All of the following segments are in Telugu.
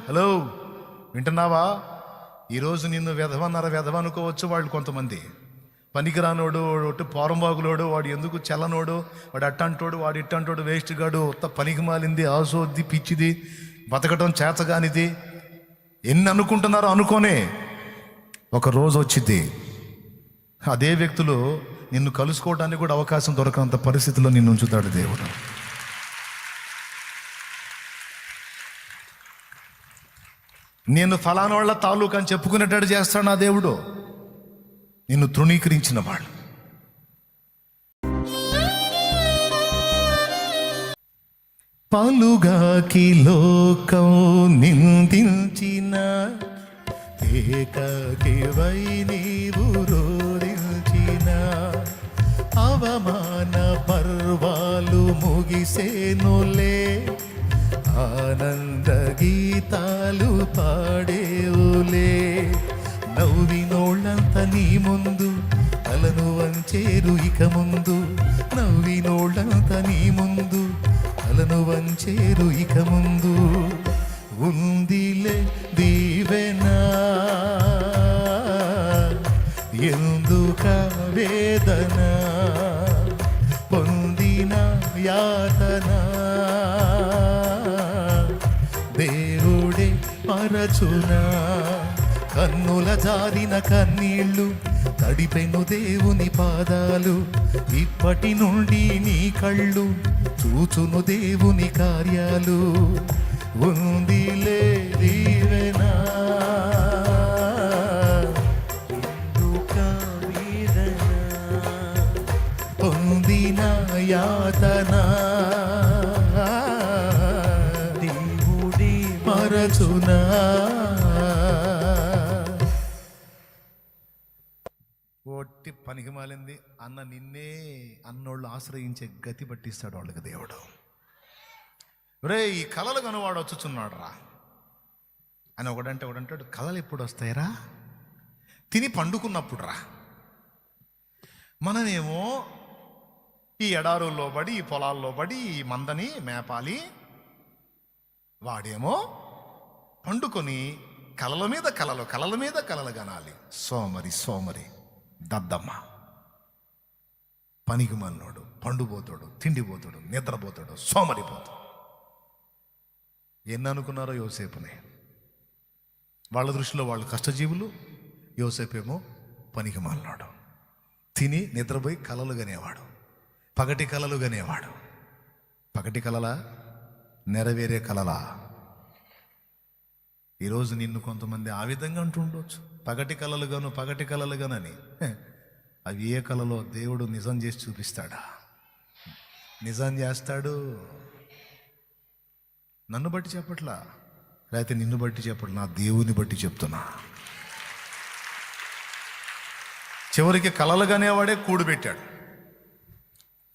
హలో, వింటున్నావా? ఈరోజు నిన్ను వెధవ అనుకోవచ్చు వాళ్ళు కొంతమంది. పనికిరానోడు, ఒట్టు పోరంబాగులోడు, వాడు ఎందుకు చల్లనోడు, వాడు అట్టంటోడు, వాడు ఇట్టంటోడు, వేస్ట్ గాడు, ఉత్త పనికి మాలింది, ఆసోద్ది, పిచ్చిది, బతకటం చేతగానిది, ఎన్ని అనుకుంటున్నారో అనుకోనే ఒక రోజు వచ్చింది అదే వ్యక్తులు నిన్ను కలుసుకోవడానికి కూడా అవకాశం దొరకనంత పరిస్థితిలో నిన్ను ఉంచుతాడు దేవుడు. నేను ఫలానోళ్ళ తాలూకా అని చెప్పుకునేటట్టు చేస్తాడు నా దేవుడు. నిన్ను తృణీకరించిన వాళ్ళు, పలుగాకి లోకం నిందించిన ఏకాకివై నీవు రోరించిన అవమాన పర్వాలు ముగిసేనులే, ఆనంద గీతాలు పాడేవులే. నవ్వినోళ్ళంత నీ ముందు తలను వంచేరు ఇక ముందు, నవ్వినోళ్ళంత నీ ముందు తలను వంచేరు ఇక ముందు. ఉందిలే దీవెనా, ఎందుక వేదన, పొందిన యాతన దేవుడే మరచునా. కన్నుల జారిన కన్నీళ్ళు తడిపెను దేవుని పాదాలు, ఇప్పటి నుండి నీ కళ్ళు చూచును దేవుని కార్యాలు. ఉందిలే దీవెనా, పొందిన యాతన దేవుడి మరచునా. ఒట్టి పనికి మాలింది అన్న నిన్నే అన్నోళ్ళు ఆశ్రయించే గతి పట్టిస్తాడు వాళ్ళకి దేవుడు. రే, ఈ కళలు కనువాడు వచ్చుచున్నాడు రా అని ఒకడంటాడు. కళలు ఎప్పుడు వస్తాయిరా? తిని పండుకున్నప్పుడు రా. మనమేమో ఈ ఎడారుల్లో పడి, ఈ పొలాల్లో పడి, ఈ మందని మేపాలి. వాడేమో పండుకొని కలల మీద కలలు కనాలి. సోమరి దద్దమ్మ, పనికి మన్నోడు, పండుపోతాడు, తిండిపోతాడు, నిద్రపోతాడు, సోమరిపోతాడు. ఎన్ని అనుకున్నారో యోసేపుని. వాళ్ళ దృష్టిలో వాళ్ళు కష్టజీవులు, యోసేపేమో పనికి మన్నాడు. తిని నిద్రపోయి కలలు గనేవాడు, పగటి కలలు గనేవాడు. పగటి కలలా, నెరవేరే కలలా? ఈరోజు నిన్ను కొంతమంది ఆ విధంగా అంటూ ఉండొచ్చు, పగటి కలలు గానని. అవి ఏ కలలో దేవుడు నిజం చేసి చూపిస్తాడా? నిజం చేస్తాడు. నన్ను బట్టి చెప్పట్లా, లేకపోతే నిన్ను బట్టి చెప్పట్లా, నా దేవుని బట్టి చెప్తున్నా. చివరికి కలలుగానేవాడే కూడుపెట్టాడు.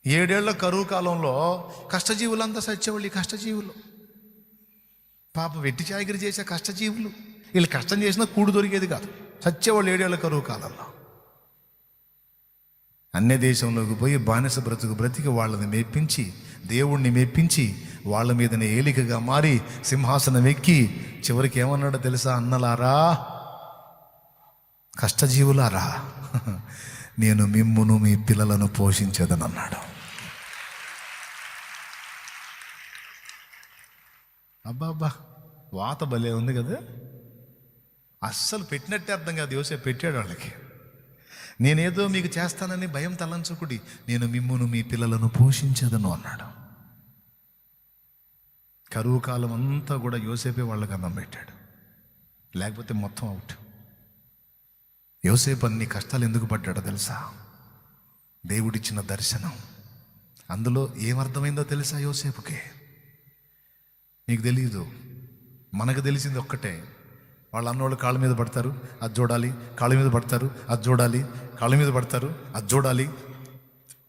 7 ఏళ్ల కరువు కాలంలో కష్టజీవులంతా సచ్చేవాళ్ళు. ఈ కష్టజీవులు పాప వెట్టి చాకిరి చేసే కష్టజీవులు. వీళ్ళు కష్టం చేసినా కూడు దొరికేది కాదు, సచ్చేవాళ్ళు 7 ఏళ్ల కరువు కాలంలో. అన్య దేశంలోకి పోయి బానిస బ్రతికి వాళ్ళని మెప్పించి, దేవుణ్ణి మెప్పించి, వాళ్ళ మీదనే ఏలికగా మారి సింహాసనం ఎక్కి చివరికి ఏమన్నాడో తెలుసా? అన్నలారా, కష్టజీవులారా, నేను మిమ్మును మీ పిల్లలను పోషించేదనన్నాడు. అబ్బా, వాత భలే ఉంది కదా. అస్సలు పెట్టినట్టే అర్థం కాదు. యోసేపు పెట్టాడు వాళ్ళకి. నేనేదో మీకు చేస్తానని భయం తలంచకుడి, నేను మిమ్మును మీ పిల్లలను పోషించదను అన్నాడు. కరువు కాలం అంతా కూడా యోసేపే వాళ్ళకి అన్నం పెట్టాడు, లేకపోతే మొత్తం అవుట్. యోసేపు అన్ని కష్టాలు ఎందుకు పడ్డాడో తెలుసా? దేవుడిచ్చిన దర్శనం. అందులో ఏమర్థమైందో తెలుసా యోసేపుకి? నీకు తెలియదు, మనకు తెలిసింది ఒక్కటే. వాళ్ళ అన్నోళ్ళు కాళ్ళ మీద పడతారు, అది చూడాలి, కాళ్ళ మీద పడతారు, అది చూడాలి, కాళ్ళ మీద పడతారు, అది చూడాలి,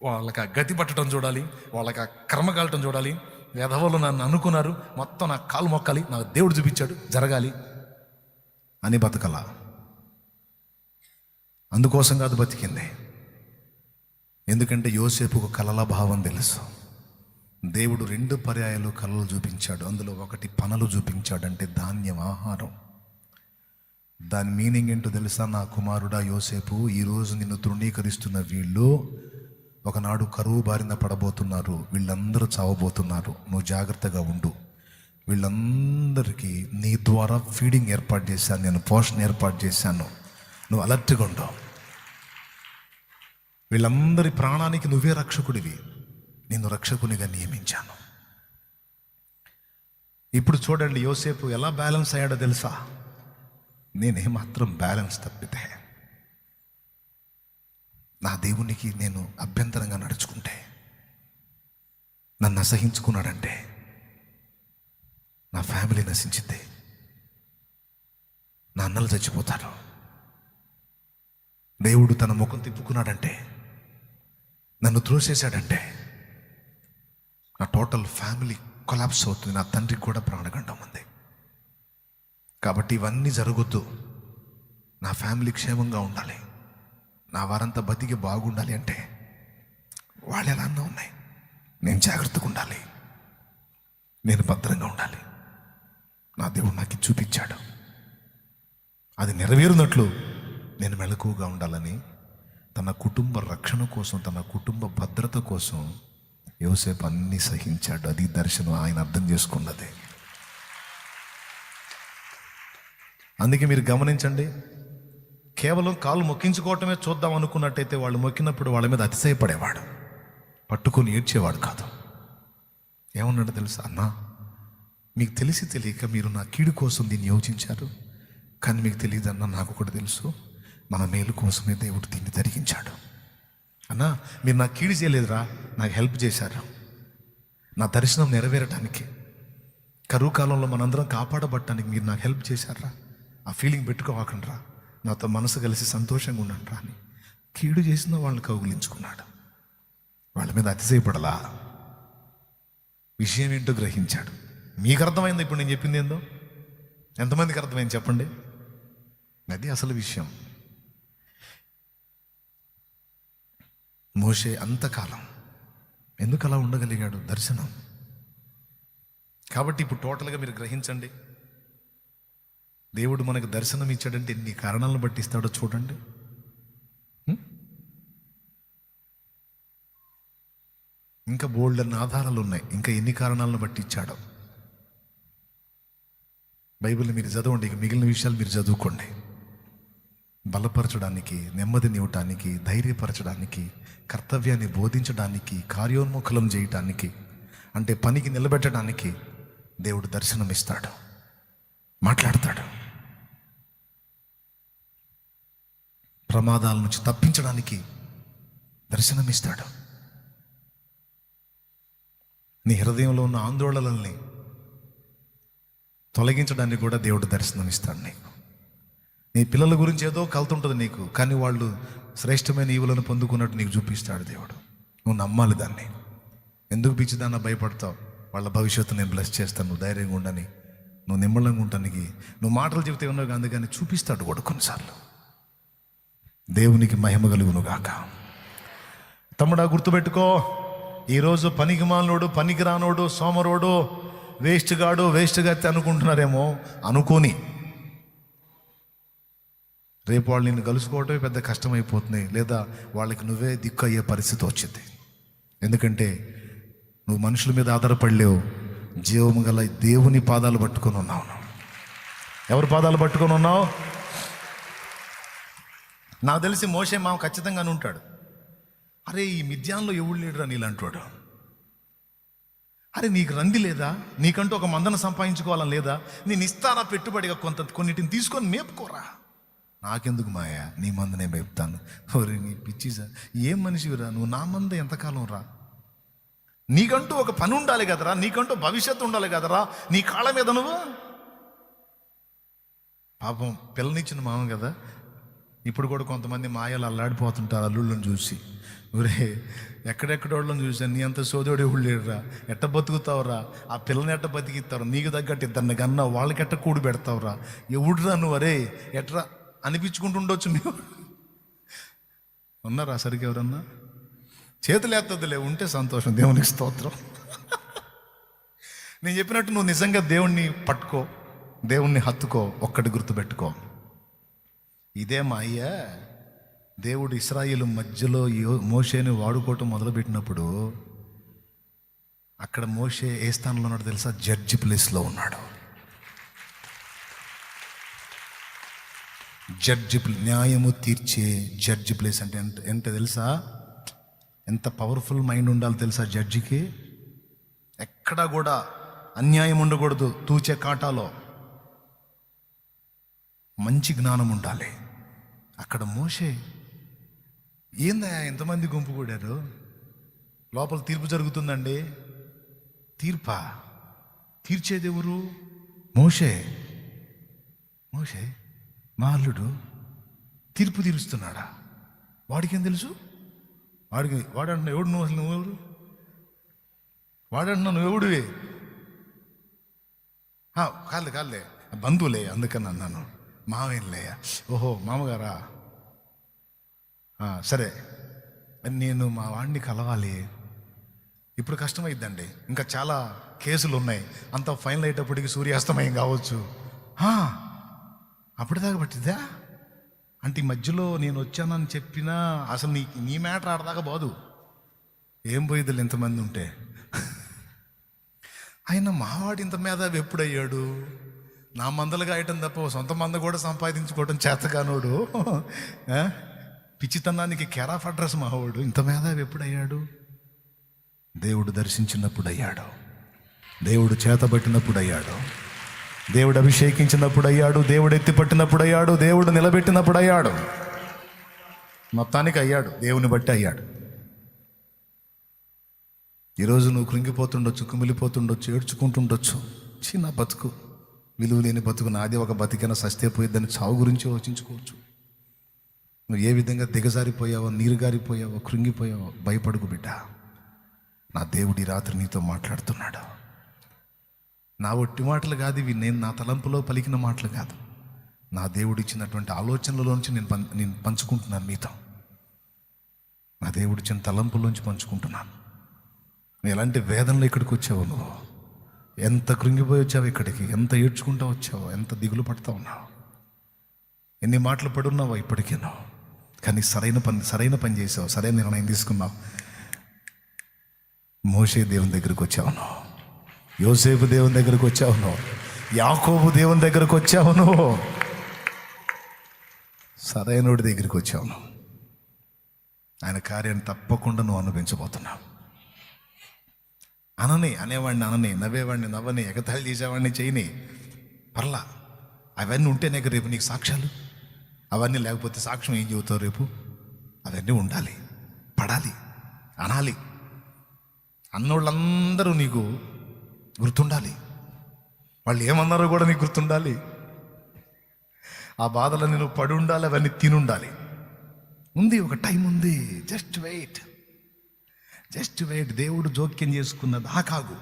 వాళ్ళకి ఆ గతి పట్టడం చూడాలి, వాళ్ళకి ఆ కర్మ కాలటం చూడాలి. వెధవలు నన్ను అనుకున్నారు, మొత్తం నా కాలు మొక్కాలి, నాకు దేవుడు చూపించాడు, జరగాలి అని బతకల. అందుకోసం కాదు బతికింది. ఎందుకంటే యోసేపుకు కలల భావం తెలుసు. దేవుడు 2 పర్యాయాలు కళలు చూపించాడు. అందులో ఒకటి పనులు చూపించాడు, అంటే ధాన్యం, ఆహారం. దాని మీనింగ్ ఏంటో తెలుసా? నా కుమారుడా యోసేపు, ఈరోజు నిన్ను తృణీకరిస్తున్న వీళ్ళు ఒకనాడు కరువు బారిన పడబోతున్నారు, వీళ్ళందరూ చావబోతున్నారు. నువ్వు జాగ్రత్తగా ఉండు. వీళ్ళందరికీ నీ ద్వారా ఫీడింగ్ ఏర్పాటు చేశాను, నేను పోషణ ఏర్పాటు చేశాను. నువ్వు అలర్ట్గా ఉండవు. వీళ్ళందరి ప్రాణానికి నువ్వే రక్షకుడివి, నిన్ను రక్షకునిగా నియమించాను. ఇప్పుడు చూడండి యోసేపు ఎలా బ్యాలెన్స్ అయ్యాడో తెలుసా? నేనేమాత్రం బ్యాలెన్స్ తప్పితే, నా దేవునికి నేను అభ్యంతరంగా నడుచుకుంటే, నన్ను అసహించుకున్నాడంటే నా ఫ్యామిలీ నశించింది, నా అన్నలు చచ్చిపోతారు. దేవుడు తన ముఖం తిప్పుకున్నాడంటే, నన్ను త్రోసేశాడంటే నా టోటల్ ఫ్యామిలీ కొలాప్స్ అవుతుంది. నా తండ్రికి కూడా ప్రాణగండం ఉంది. కాబట్టి ఇవన్నీ జరగొద్దు. నా ఫ్యామిలీ క్షేమంగా ఉండాలి, నా వారంతా బతికి బాగుండాలి అంటే వాళ్ళు ఎలా అన్నా ఉన్నాయి, నేను జాగ్రత్తగా ఉండాలి, నేను భద్రంగా ఉండాలి. నా దేవుడు నాకు చూపించాడు. అది నెరవేరునట్లు నేను మెలకువగా ఉండాలని తన కుటుంబ రక్షణ కోసం, తన కుటుంబ భద్రత కోసం యోసేపు అన్నీ సహించాడు. అది దర్శనం, ఆయన అర్థం చేసుకున్నది. అందుకే మీరు గమనించండి, కేవలం కాళ్ళు మొక్కించుకోవటమే చూద్దాం అనుకున్నట్టయితే వాళ్ళు మొక్కినప్పుడు వాళ్ళ మీద అతిశయపడేవాడు, పట్టుకొని ఏడ్చేవాడు కాదు. ఏమన్నాడు తెలుసా? అన్నా, మీకు తెలిసి తెలియక మీరు నా కీడు కోసం దీన్ని యోచించారు, కానీ మీకు తెలియదన్నా నాకు కూడా తెలుసు, మన మేలు కోసమే దేవుడు దీన్ని జరిగించాడు. అన్నా, మీరు నాకు కీడు చేయలేదురా, నాకు హెల్ప్ చేశారు. నా దర్శనం నెరవేరటానికి, కరువు కాలంలో మనందరం కాపాడబట్టడానికి మీరు నాకు హెల్ప్ చేశారా. ఆ ఫీలింగ్ పెట్టుకోవాకండ్రా, నాతో మనసు కలిసి సంతోషంగా ఉండండిరా అని కీడు చేసిన వాళ్ళని కౌగులించుకున్నాడు. వాళ్ళ మీద అతిశయపడలా, విషయం ఏంటో గ్రహించాడు. మీకు అర్థమైంది ఇప్పుడు నేను చెప్పింది ఏందో? ఎంతమందికి అర్థమైంది చెప్పండి? అది అసలు విషయం. మోషే అంతకాలం ఎందుకు అలా ఉండగలిగాడు? దర్శనం. కాబట్టి ఇప్పుడు టోటల్గా మీరు గ్రహించండి, దేవుడు మనకు దర్శనం ఇచ్చాడంటే ఎన్ని కారణాలను బట్టి ఇస్తాడో చూడండి. ఇంకా బోల్డ్ అన్న ఆధారాలు ఉన్నాయి, ఇంకా ఎన్ని కారణాలను బట్టి ఇచ్చాడో. బైబిల్ని మీరు చదవండి, ఇక మిగిలిన విషయాలు మీరు చదువుకోండి. బలపరచడానికి, నెమ్మదినివ్వటానికి, ధైర్యపరచడానికి, కర్తవ్యాన్ని బోధించడానికి, కార్యోన్ముఖలం చేయటానికి, అంటే పనికి నిలబెట్టడానికి దేవుడు దర్శనం ఇస్తాడు, మాట్లాడతాడు. ప్రమాదాల నుంచి తప్పించడానికి దర్శనం ఇస్తాడు. నీ హృదయంలో ఉన్న ఆందోళనల్ని తొలగించడానికి కూడా దేవుడు దర్శనం ఇస్తాడు నీకు. నీ పిల్లల గురించి ఏదో కలుతుంటుంది నీకు, కానీ వాళ్ళు శ్రేష్టమైన ఈవులను పొందుకున్నట్టు నీకు చూపిస్తాడు దేవుడు. నువ్వు నమ్మాలి దాన్ని. ఎందుకు పిచ్చిదాన్న భయపడతావు? వాళ్ళ భవిష్యత్తు నేను బ్లెస్ చేస్తాను, నువ్వు ధైర్యంగా ఉండని, నువ్వు నిమ్మలంగా ఉండడానికి. నువ్వు మాటలు చెబితే ఉన్నావు, అందుకని చూపిస్తాడు కూడా కొన్నిసార్లు. దేవునికి మహిమ కలుగును గాక. తమ్ముడా, గుర్తుపెట్టుకో, ఈరోజు పనికి మాలోడు, పనికి రానోడు, సోమరోడు, వేస్ట్ గాడు, వేస్ట్ గత్తి అనుకుంటున్నారేమో. అనుకోని రేపు వాళ్ళు నిన్ను కలుసుకోవటమే పెద్ద కష్టమైపోతుంది, లేదా వాళ్ళకి నువ్వే దిక్కు అయ్యే పరిస్థితి వచ్చింది. ఎందుకంటే నువ్వు మనుషుల మీద ఆధారపడలేవు, జీవము గల దేవుని పాదాలు పట్టుకొని ఉన్నావు. ఎవరి పాదాలు పట్టుకొని ఉన్నావు? నాకు తెలిసి మోషే మామ ఖచ్చితంగానే ఉంటాడు. అరే, ఈ మిద్యాన్లో ఎవడు లేడురా నీలాంటోడు. అరే, నీకు రంది లేదా? నీకంటూ ఒక మందను సంపాదించుకోవాలని లేదా? నేను ఇస్తారా పెట్టుబడిగా కొన్నిటిని తీసుకొని మేపుకోరా. నాకెందుకు మాయా, నీ మంద నేను మేపుతాను. ఓరే నీ పిచ్చి సార్, ఏం మనిషివిరా నువ్వు? నా మంద ఎంతకాలం రా? నీకంటూ ఒక పని ఉండాలి కదరా, నీకంటూ భవిష్యత్తు ఉండాలి కదరా, నీ కాళ్ళ మీద నువ్వు. పాపం పిల్లనిచ్చిన మామ కదా. ఇప్పుడు కూడా కొంతమంది మాయలు అల్లాడిపోతుంటారు అల్లుళ్ళని చూసి. ఒరే, ఎక్కడెక్కడోళ్ళని చూసాను, నీ అంత సోదరుడు ఎవడు లేడురా, ఎట్ట బతుకుతావురా? ఆ పిల్లని ఎట్ట బతికిస్తావు? నీకు తగ్గట్టు ఇద్దరిని కన్నా వాళ్ళకి ఎట్ట కూడి పెడతావురా? ఎవడురా నువ్వు? అరే ఎట్రా అనిపించుకుంటుండొచ్చు. మీరు ఉన్నారా సరిగ్గా? ఎవరన్నా చేతులు ఎత్తదులే, ఉంటే సంతోషం, దేవునికి స్తోత్రం. నేను చెప్పినట్టు నువ్వు నిజంగా దేవుణ్ణి పట్టుకో, దేవుణ్ణి హత్తుకో, ఒక్కటి గుర్తుపెట్టుకో. ఇదే మా అయ్య దేవుడు ఇశ్రాయేలు మధ్యలో మోషేని వాడుకోవటం మొదలుపెట్టినప్పుడు అక్కడ మోషే ఏ స్థానంలో ఉన్నాడో తెలుసా? జడ్జి ప్లేస్లో ఉన్నాడు. న్యాయము తీర్చే జడ్జి ప్లేస్ అంటే ఎంత తెలుసా? ఎంత పవర్ఫుల్ మైండ్ ఉండాలి తెలుసా జడ్జికి? ఎక్కడా కూడా అన్యాయం ఉండకూడదు. తూచే కాటాలో మంచి జ్ఞానం ఉండాలి. అక్కడ మోషే ఏందయ్యా ఎంతమంది గుంపు కూడారు, లోపల తీర్పు జరుగుతుందండి. తీర్పా? తీర్చేది ఎవరు? మోషే. మా అల్లుడు తీర్పు తీరుస్తున్నాడా? వాడికేం తెలుసు? వాడంటున్నా ఎవడు? నువ్వు అసలు నువ్వెవరు? వాడంటున్నా నువ్వెవడివి? కాళ్ళే బంధువులే, అందుకని అన్నాను. మావేంలేయా? ఓహో మామగారా, సరే. నేను మా వాడిని కలవాలి. ఇప్పుడు కష్టమైద్దండి, ఇంకా చాలా కేసులు ఉన్నాయి. అంత ఫైనల్ అయ్యేటప్పటికి సూర్యాస్తమయం కావచ్చు. అప్పటిదాకా పట్టిద్దా? అంటే ఈ మధ్యలో నేను వచ్చానని చెప్పినా అసలు నీ మ్యాటర్ ఆడదాకా పోదు. ఏం పోయిద్దులు ఇంతమంది ఉంటే. ఆయన మావాడు ఇంత మేధావి ఎప్పుడయ్యాడు? నా మందలుగా అయ్యటం తప్ప సొంత మంద కూడా సంపాదించుకోవడం చేతగానోడు. పిచ్చితనానికి కేర్ ఆఫ్ అడ్రస్ మావాడు. ఇంత మేధావి ఎప్పుడయ్యాడు? దేవుడు దర్శించినప్పుడు అయ్యాడు, దేవుడు చేతబట్టినప్పుడు అయ్యాడు, దేవుడు అభిషేకించినప్పుడు అయ్యాడు, దేవుడు ఎత్తిపట్టినప్పుడు అయ్యాడు, దేవుడు నిలబెట్టినప్పుడు అయ్యాడు. మొత్తానికి అయ్యాడు, దేవుని బట్టి అయ్యాడు. ఈరోజు నువ్వు కృంగిపోతుండొచ్చు, కుమిలిపోతుండొచ్చు, ఏడ్చుకుంటుండొచ్చు. చిన్న బతుకు, విలువ లేని బతుకు, నాది ఒక బతికైనా సస్తే పోయిద్దని చావు గురించి ఆలోచించుకోవచ్చు. నువ్వు ఏ విధంగా దిగజారిపోయావో, నీరుగారిపోయావో, కృంగిపోయావో భయపడుకు బిడ్డ. నా దేవుడి రాత్రి నీతో మాట్లాడుతున్నాడు. నా ఒట్టి మాటలు కాదు ఇవి, నేను నా తలంపులో పలికిన మాటలు కాదు. నా దేవుడు ఇచ్చినటువంటి ఆలోచనలలోంచి నేను పంచుకుంటున్నాను మీతో. నా దేవుడు ఇచ్చిన తలంపులోంచి పంచుకుంటున్నాను. నువ్వు ఎలాంటి వేదనలో ఇక్కడికి వచ్చావు, నువ్వు ఎంత కృంగిపోయి వచ్చావు ఇక్కడికి, ఎంత ఏడ్చుకుంటూ వచ్చావు, ఎంత దిగులు పడుతూ ఉన్నావు, ఎన్ని మాటలు పడున్నావు ఇప్పటికీ నువ్వు. కానీ సరైన పని చేసావు, సరైన నిర్ణయం తీసుకున్నావు. మోషే దేవుని దగ్గరికి వచ్చావు నువ్వు, యోసేపు దేవుని దగ్గరికి వచ్చావు నువ్వు, యాకోబు దేవుని దగ్గరికి వచ్చావు నువ్వు, సరైనోడి దగ్గరికి వచ్చావు నువ్వు. ఆయన కార్యాన్ని తప్పకుండా నువ్వు అనుభవించబోతున్నావు. అనేవాడిని అనని, నవ్వేవాడిని నవ్వని, ఎగతాళి చేసేవాడిని చేయని, పర్లా. అవన్నీ ఉంటేనే రేపు నీకు సాక్ష్యాలు. అవన్నీ లేకపోతే సాక్ష్యం ఏం చెబుతావు రేపు? అవన్నీ ఉండాలి, పడాలి, అనాలి. అన్నోళ్ళందరూ నీకు గుర్తుండాలి, వాళ్ళు ఏమన్నారో కూడా నీకు గుర్తుండాలి. ఆ బాధలన్నీ నువ్వు పడి ఉండాలి, అవన్నీ తినుండాలి. ఉంది, ఒక టైం ఉంది. Just wait. దేవుడు జోక్యం చేసుకున్న దాకాగు,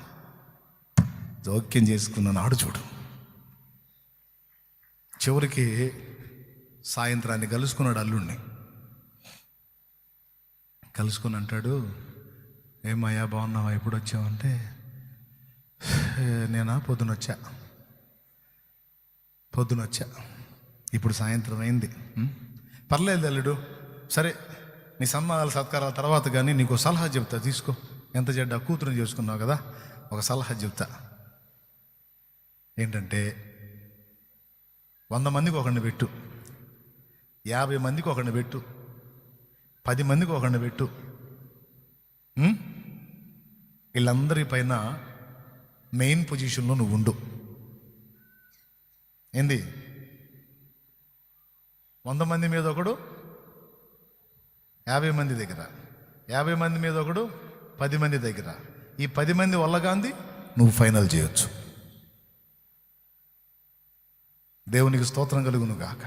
జోక్యం చేసుకున్న నాడు చూడు. చివరికి సాయంత్రాన్ని కలుసుకున్నాడు అల్లుడిని. కలుసుకుని అంటాడు, ఏమయ్యా బాగున్నావా, ఎప్పుడు వచ్చావంటే, నేనా పొద్దునొచ్చా, ఇప్పుడు సాయంత్రం అయింది. పర్లేదు అల్లుడు, సరే నీ సన్మానాలు సత్కారాల తర్వాత కానీ నీకు సలహా చెప్తా, తీసుకో. ఎంత చెడ్డ కూతురుని చేసుకున్నావు కదా, ఒక సలహా చెప్తా. ఏంటంటే 100 మందికి ఒకరిని పెట్టు, 50 మందికి ఒకరిని పెట్టు, 10 మందికి ఒకరిని పెట్టు. వీళ్ళందరి పైన మెయిన్ పొజిషన్లో నువ్వు ఉండు. ఏంది? 100 మంది మీద ఒకడు 50 మంది దగ్గర, 50 మంది మీద ఒకడు 10 మంది దగ్గర. ఈ 10 మంది వల్ల గాంధీ నువ్వు ఫైనల్ చేయొచ్చు. దేవునికి స్తోత్రం కలుగును గాక.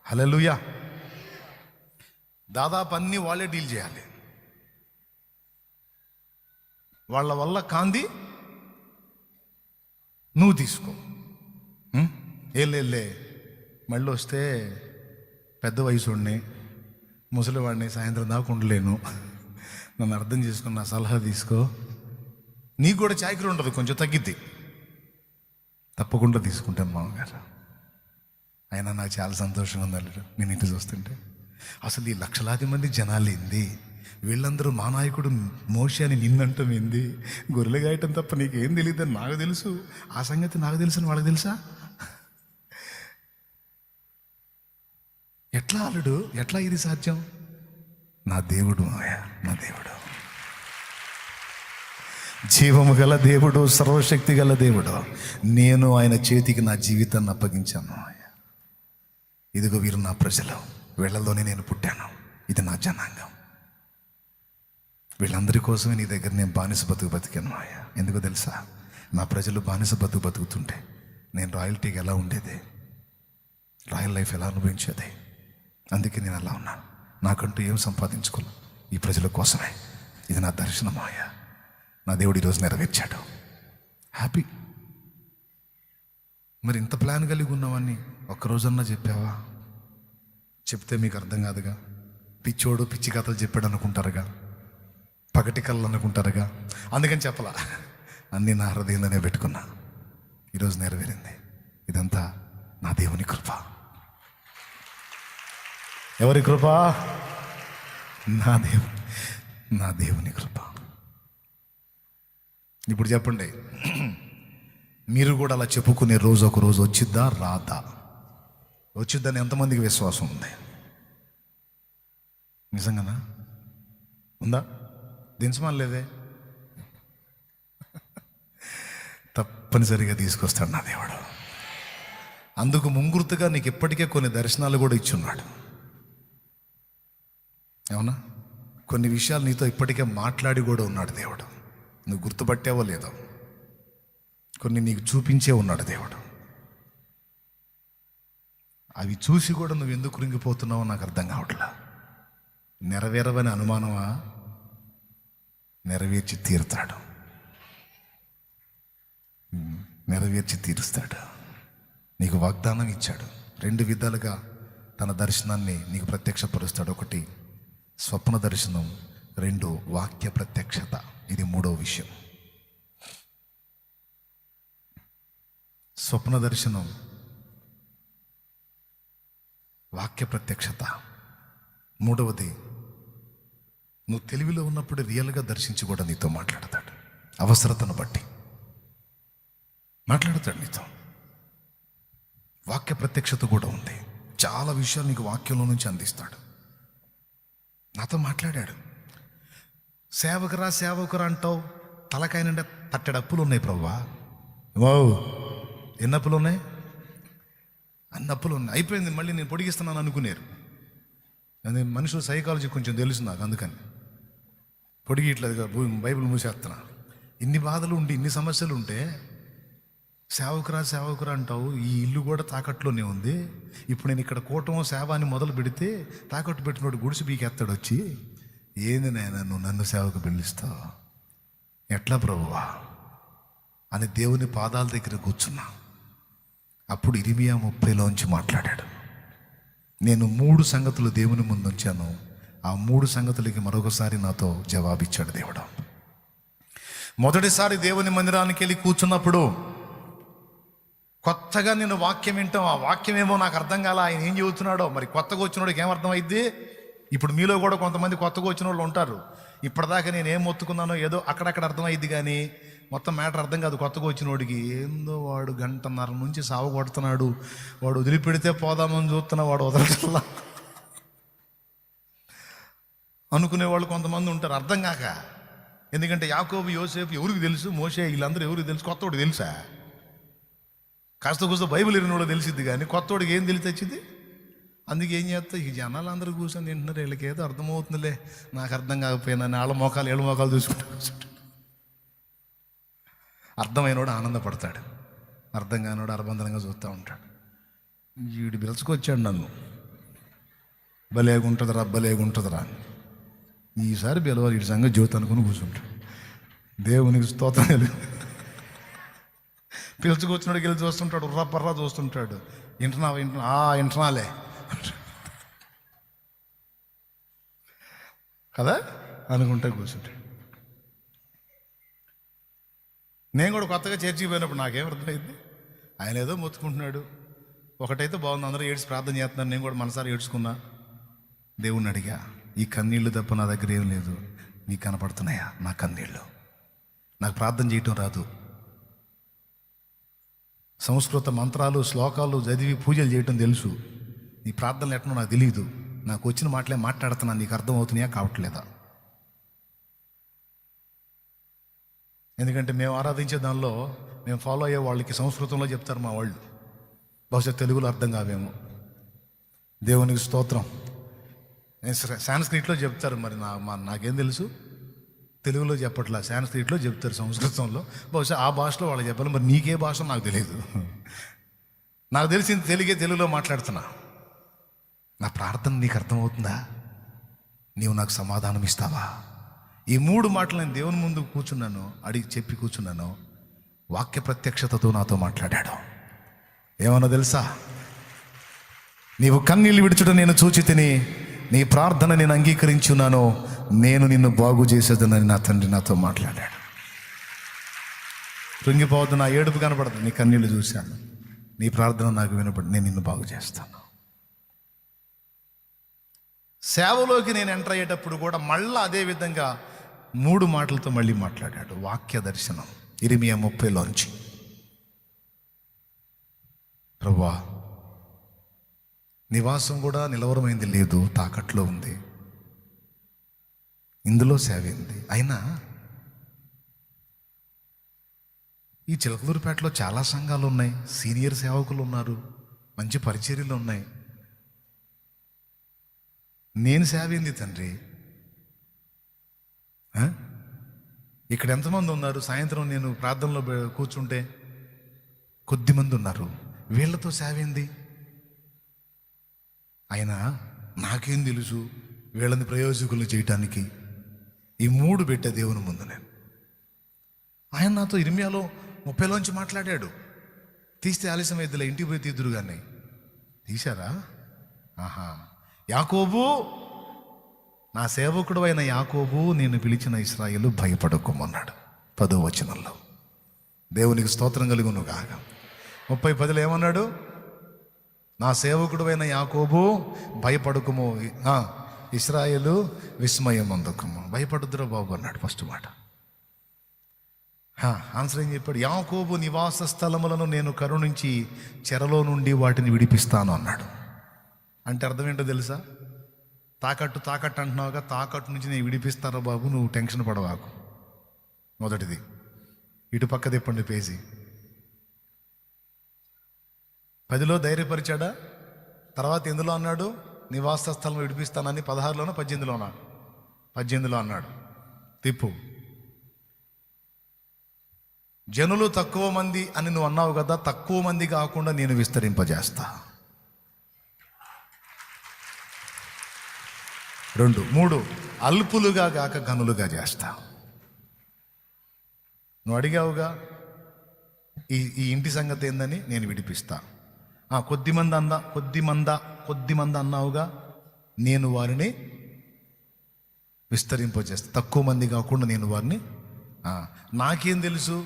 హల్లెలూయా. దాదాపు అన్నీ వాళ్ళే డీల్ చేయాలి. వాళ్ళ వల్ల కాంది నువ్వు తీసుకో. ఏలే మళ్ళీ వస్తే పెద్ద వయసుడిని, ముసలివాడిని, సాయంత్రం దాకా ఉండలేను, నన్ను అర్థం చేసుకుని నా సలహా తీసుకో. నీకు కూడా చాకరీ ఉండదు, కొంచెం తగ్గిద్ది. తప్పకుండా తీసుకుంటాను మామగారు. అయినా నాకు చాలా సంతోషంగా ఉంది అల్లుడు నేను ఇంటి చూస్తుంటే. అసలు ఈ లక్షలాది మంది జనాలు ఏంది, వీళ్ళందరూ మా నాయకుడు మోషే అని నిన్నంటాం ఏంది, గొర్రెలు గాయటం తప్ప నీకేం తెలియదని నాకు తెలుసు. ఆ సంగతి నాకు తెలుసని వాళ్ళకి తెలుసా? ఎట్లా అల్లుడు, ఎట్లా ఇది సాధ్యం? నా దేవుడు మాయా, నా దేవుడు జీవము గల దేవుడు, సర్వశక్తి గల దేవుడు. నేను ఆయన చేతికి నా జీవితాన్ని అప్పగించాను. ఇదిగో వీరు నా ప్రజలు, వీళ్ళలోనే నేను పుట్టాను, ఇది నా జనాంగం. వీళ్ళందరి కోసమే నీ దగ్గర నేను బానిస బతికాను మాయ. ఎందుకో తెలుసా? నా ప్రజలు బానిస బతుకుతుంటే నేను రాయల్టీకి ఎలా ఉండేది, రాయల్ లైఫ్ ఎలా అనుభవించేది. అందుకే నేను అలా ఉన్నా. నాకంటూ ఏం సంపాదించుకోను, ఈ ప్రజల కోసమే. ఇది నా దర్శనం మాయ. నా దేవుడు ఈరోజు నెరవేర్చాడు. హ్యాపీ. మరి ఇంత ప్లాన్ కలిగి ఉన్నామని ఒక్కరోజన్నా చెప్పావా? చెప్తే మీకు అర్థం కాదుగా. పిచ్చోడు పిచ్చి కథలు చెప్పాడు అనుకుంటారుగా, పగటి కళ్ళు అనుకుంటారుగా. అందుకని చెప్పలా, అన్నీ నా హృదయంలోనే పెట్టుకున్నా. ఈరోజు నెరవేరింది. ఇదంతా నా దేవుని కృప. ఎవరి కృప? నా దేవుని కృప. ఇప్పుడు చెప్పండి, మీరు కూడా అలా చెప్పుకునే రోజు ఒక రోజు వచ్చిద్దా రాదా? వచ్చిద్దని ఎంతమందికి విశ్వాసం ఉంది? నిజంగానా? ఉందా? దించమని లేదే. తప్పనిసరిగా తీసుకొస్తాడు నా దేవుడు. అందుకు ముంగుర్తుగా నీకు ఇప్పటికే కొన్ని దర్శనాలు కూడా ఇచ్చున్నాడు. అవునా? కొన్ని విషయాలు నీతో ఇప్పటికే మాట్లాడి కూడా ఉన్నాడు దేవుడు. నువ్వు గుర్తుపట్టావో లేదో, కొన్ని నీకు చూపించే ఉన్నాడు దేవుడు. అవి చూసి కూడా నువ్వు ఎందుకు కృంగిపోతున్నావో నాకు అర్థం కావట్లా. నెరవేరవని అనుమానమా? నెరవేర్చి తీరుతాడు, నెరవేర్చి తీరుస్తాడు. నీకు వాగ్దానం ఇచ్చాడు. 2 విధాలుగా తన దర్శనాన్ని నీకు ప్రత్యక్షపరుస్తాడు. 1 స్వప్న దర్శనం, 2 వాక్య ప్రత్యక్షత. ఇది 3వ విషయం. స్వప్న దర్శనం, వాక్య ప్రత్యక్షత. 3వది, నువ్వు తెలివిలో ఉన్నప్పుడు రియల్గా దర్శించి కూడా నీతో మాట్లాడతాడు. అవసరతను బట్టి మాట్లాడతాడు నీతో. వాక్య ప్రత్యక్షత కూడా ఉంది. చాలా విషయాలు నీకు వాక్యంలో నుంచి అందిస్తాడు. నాతో మాట్లాడాడు. సేవకురా అంటావు, తలకాయ నిండా తట్టెడు అప్పులు ఉన్నాయి ప్రభువా. ఓ, ఎన్ని అప్పులు ఉన్నాయి? అన్ని అప్పులు ఉన్నాయి. అయిపోయింది, మళ్ళీ నేను పొడిగిస్తున్నాను అనుకునేరు. అది మనుషుల సైకాలజీ కొంచెం తెలుసు నాకు. అందుకని పొడిగిట్లేదుగా, బైబిల్ మూసేస్తున్నా. ఇన్ని బాధలు ఉండి, ఇన్ని సమస్యలు ఉంటే సేవకురా అంటావు. ఈ ఇల్లు కూడా తాకట్టులోనే ఉంది. ఇప్పుడు నేను ఇక్కడ కూటం సేవ అని మొదలు పెడితే తాకట్టు పెట్టినోడు గుడిసి బీకెత్తాడు వచ్చి, ఏంది నాయన నువ్వు నన్ను సేవకు పిలుస్తావు, ఎట్లా ప్రభువా అని దేవుని పాదాల దగ్గర కూర్చున్నా. అప్పుడు ఇరిమియా 30లోంచి మాట్లాడాడు. నేను 3 సంగతులు దేవుని ముందు ఉంచాను. ఆ 3 సంగతులకి మరొకసారి నాతో జవాబిచ్చాడు దేవుడు. మొదటిసారి దేవుని మందిరానికి వెళ్ళి కూర్చున్నప్పుడు కొత్తగా నేను వాక్యం వింటాం. ఆ వాక్యం ఏమో నాకు అర్థం కాల. ఆయన ఏం చెబుతున్నాడో మరి. కొత్తగా వచ్చినోడికి ఏమర్థమైద్ది? ఇప్పుడు మీలో కూడా కొంతమంది కొత్తగా వచ్చిన వాళ్ళు ఉంటారు. ఇప్పటిదాకా నేను ఏం మొత్తుకున్నానో ఏదో అక్కడక్కడ అర్థమైద్ది, కానీ మొత్తం మ్యాటర్ అర్థం కాదు కొత్తగా వచ్చినోడికి. ఏందో వాడు 1.5 నుంచి సాగు కొడుతున్నాడు, వాడు వదిలిపెడితే పోదామని చూస్తున్నా, వాడు వదలట్లా అనుకునే వాళ్ళు కొంతమంది ఉంటారు అర్థం కాక. ఎందుకంటే యాకోబు, యోసేపు ఎవరికి తెలుసు, మోషే వీళ్ళందరూ ఎవరికి తెలుసు? కొత్తవాడు తెలుసా? కాస్త కూస్త బైబిల్ ఎరిగిన వాళ్ళు తెలిసిద్ది, కానీ కొత్తవాడికి ఏం తెలిసి వచ్చింది? అందుకే ఏం చేస్తా, ఈ జనాలు అందరూ కూర్చొని తింటున్నారు, వీళ్ళకి ఏదో అర్థమవుతుందిలే, నాకు అర్థం కాకపోయినా వాళ్ళ మోకాలు ఏళ్ళ మోకాలు చూసుకుంటూ అర్థమైనోడు ఆనందపడతాడు, అర్థం కానివాడు అరబంధనంగా చూస్తూ ఉంటాడు. వీడు పిలుచుకొచ్చాడు నన్ను, భలేగుంటుందిరా అని. ఈసారి పిలవాలి వీడి సంగతి జ్యోతి అనుకుని కూర్చుంటాడు. దేవునికి స్తోత్రం. పిలుచుకొచ్చినోడికి వెళ్ళి చూస్తుంటాడు, ఉర్రపర్రా చూస్తుంటాడు. ఇంటనాలే కదా అనుకుంటే కూర్చుంటాడు. నేను కూడా కొత్తగా చర్చికి పోయినప్పుడు నాకేం అర్థమైంది, ఆయన ఏదో మొత్తుకుంటున్నాడు. ఒకటైతే బాగుంది, అందరూ ఏడ్చి ప్రార్థన చేస్తున్నారు, నేను కూడా మనసారి ఏడ్చుకున్నా. దేవుణ్ణి అడిగా, ఈ కన్నీళ్లు తప్ప నా దగ్గర ఏం లేదు, నీకు కనపడుతున్నాయా నా కన్నీళ్ళు? నాకు ప్రార్థన చేయటం రాదు, సంస్కృత మంత్రాలు శ్లోకాలు చదివి పూజలు చేయటం తెలుసు, నీ ప్రార్థనలు ఎట్టనో నాకు తెలియదు, నాకు వచ్చిన మాటలే మాట్లాడుతున్నాను, నీకు అర్థమవుతున్నాయా కావట్లేదా? ఎందుకంటే మేము ఆరాధించే దానిలో మేము ఫాలో అయ్యే వాళ్ళకి సంస్కృతంలో చెప్తారు మా వాళ్ళు, బహుశా తెలుగులో అర్థం కావేమో. దేవునికి స్తోత్రం. సాంస్క్రిట్లో చెప్తారు, మరి నాకేం తెలుసు, తెలుగులో చెప్పట్లా, సాంస్క్రిట్లో చెప్తారు, సంస్కృతంలో. బహుశా ఆ భాషలో వాళ్ళు చెప్పాలి, మరి నీకే భాష నాకు తెలియదు. నాకు తెలిసింది తెలుగులో మాట్లాడుతున్నా. నా ప్రార్థన నీకు అర్థమవుతుందా? నీవు నాకు సమాధానం ఇస్తావా? ఈ 3 మాటలు నేను దేవుని ముందు కూర్చున్నాను, అడిగి చెప్పి కూర్చున్నాను. వాక్య ప్రత్యక్షతతో నాతో మాట్లాడాడు. ఏమన్నా తెలుసా? నీవు కన్నీళ్ళు విడుచుట నేను చూచి తిని, నీ ప్రార్థన నేను అంగీకరించున్నాను, నేను నిన్ను బాగు చేసేదనని నా తండ్రి నాతో మాట్లాడాడు. కృంగిపోవద్దు, నా ఏడుపు కనపడదు, నీ కన్నీళ్ళు చూశాను, నీ ప్రార్థన నాకు వినపడి నేను నిన్ను బాగు చేస్తాను. సేవలోకి నేను ఎంటర్ అయ్యేటప్పుడు కూడా మళ్ళీ అదే విధంగా 3 మాటలతో మళ్ళీ మాట్లాడాడు. వాక్య దర్శనం, ఇరిమియా 30లోంచి. ప్రభువా, నివాసం కూడా నిలవరమైంది లేదు, తాకట్లో ఉంది, ఇందులో సేవేంది. అయినా ఈ చిలకలూరుపేటలో చాలా సంఘాలు ఉన్నాయి, సీనియర్ సేవకులు ఉన్నారు, మంచి పరిచర్యలు ఉన్నాయి, నేను సేవేంది తండ్రి? ఇక్కడ ఎంతమంది ఉన్నారు? సాయంత్రం నేను ప్రార్థనలో కూర్చుంటే కొద్దిమంది ఉన్నారు, వీళ్ళతో సేవేంది? అయినా నాకేం తెలుసు వీళ్ళని ప్రయోజకులను చేయటానికి? ఈ 3 పెట్టే దేవుని ముందు నేను. ఆయన నాతో ఇర్మియాలో 30లోంచి మాట్లాడాడు. తీస్తే ఆలస్యం అయిద్దిలే, ఇంటికి పోయి తీద్దురు కానీ. తీశారా? ఆహా. యాకోబు, నా సేవకుడు అయిన యాకోబు, నేను పిలిచిన ఇశ్రాయేలు భయపడకుమన్నాడు 10వ వచనంలో. దేవునికి స్తోత్రం కలుగును గాక. 30:10 ఏమన్నాడు? నా సేవకుడు అయిన యాకోబు భయపడకుము, ఇశ్రాయేలు విస్మయం అందుకుము. భయపడుద్దురా బాబు అన్నాడు ఫస్ట్ మాట. ఆన్సర్ ఏం చెప్పాడు? యాకోబు నివాస స్థలములను నేను కరుణించి చెరలో నుండి వాటిని విడిపిస్తాను అన్నాడు. అంటే అర్థం ఏంటో తెలుసా? తాకట్టు అంటున్నావుగా, తాకట్టు నుంచి నేను విడిపిస్తారా బాబు, నువ్వు టెన్షన్ పడవాకు. మొదటిది. ఇటు పక్క తిప్పండి పేజీ. 10లో ధైర్యపరిచాడా? తర్వాత ఎందులో అన్నాడు? నివాస స్థలం విడిపిస్తానని 16లోనా 18లోనా? 18లో అన్నాడు. తిప్పు. జనులు తక్కువ మంది అని నువ్వు అన్నావు కదా, తక్కువ మంది కాకుండా నేను విస్తరింపజేస్తా. 2, 3 అల్పులుగా గాక ఘనులుగా చేస్తా. నువ్వు అడిగావుగా ఈ ఇంటి సంగతి ఏందని, నేను విడిపిస్తా. కొద్దిమంది అన్నావుగా, నేను వారిని విస్తరింపజేస్తా. తక్కువ మంది కాకుండా నేను వారిని, నాకేం తెలుసు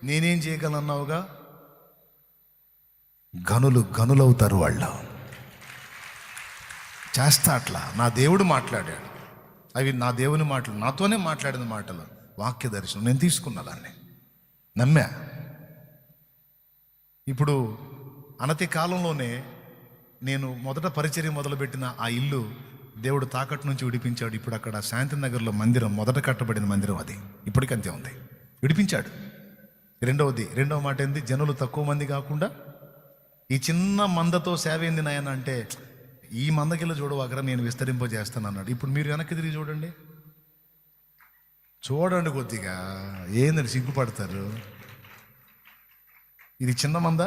నేనేం చేయగలన్నావుగా, గనులవుతారు వాళ్ళు. చేస్తా అట్లా. నా దేవుడు మాట్లాడాడు, అవి నా దేవుని మాటలు, నాతోనే మాట్లాడిన మాటలు, వాక్య దర్శనం. నేను తీసుకున్నా, దాన్ని నమ్మా. ఇప్పుడు అనతి కాలంలోనే నేను మొదట పరిచర్య మొదలుపెట్టిన ఆ ఇల్లు దేవుడు తాకట్టు నుంచి విడిపించాడు. ఇప్పుడు అక్కడ శాంతినగర్లో మందిరం, మొదట కట్టబడిన మందిరం, అది ఇప్పటికంతే ఉంది, విడిపించాడు. రెండవ మాట ఏంది? జనులు తక్కువ మంది కాకుండా ఈ చిన్న మందతో సేవ ఏంది నాయన అంటే, ఈ మందకిలో చూడవగర నేను విస్తరింపజేస్తాను అన్నాడు. ఇప్పుడు మీరు వెనక్కి తిరిగి చూడండి కొద్దిగా, ఏందని సిగ్గుపడతారు. ఇది చిన్న మంద,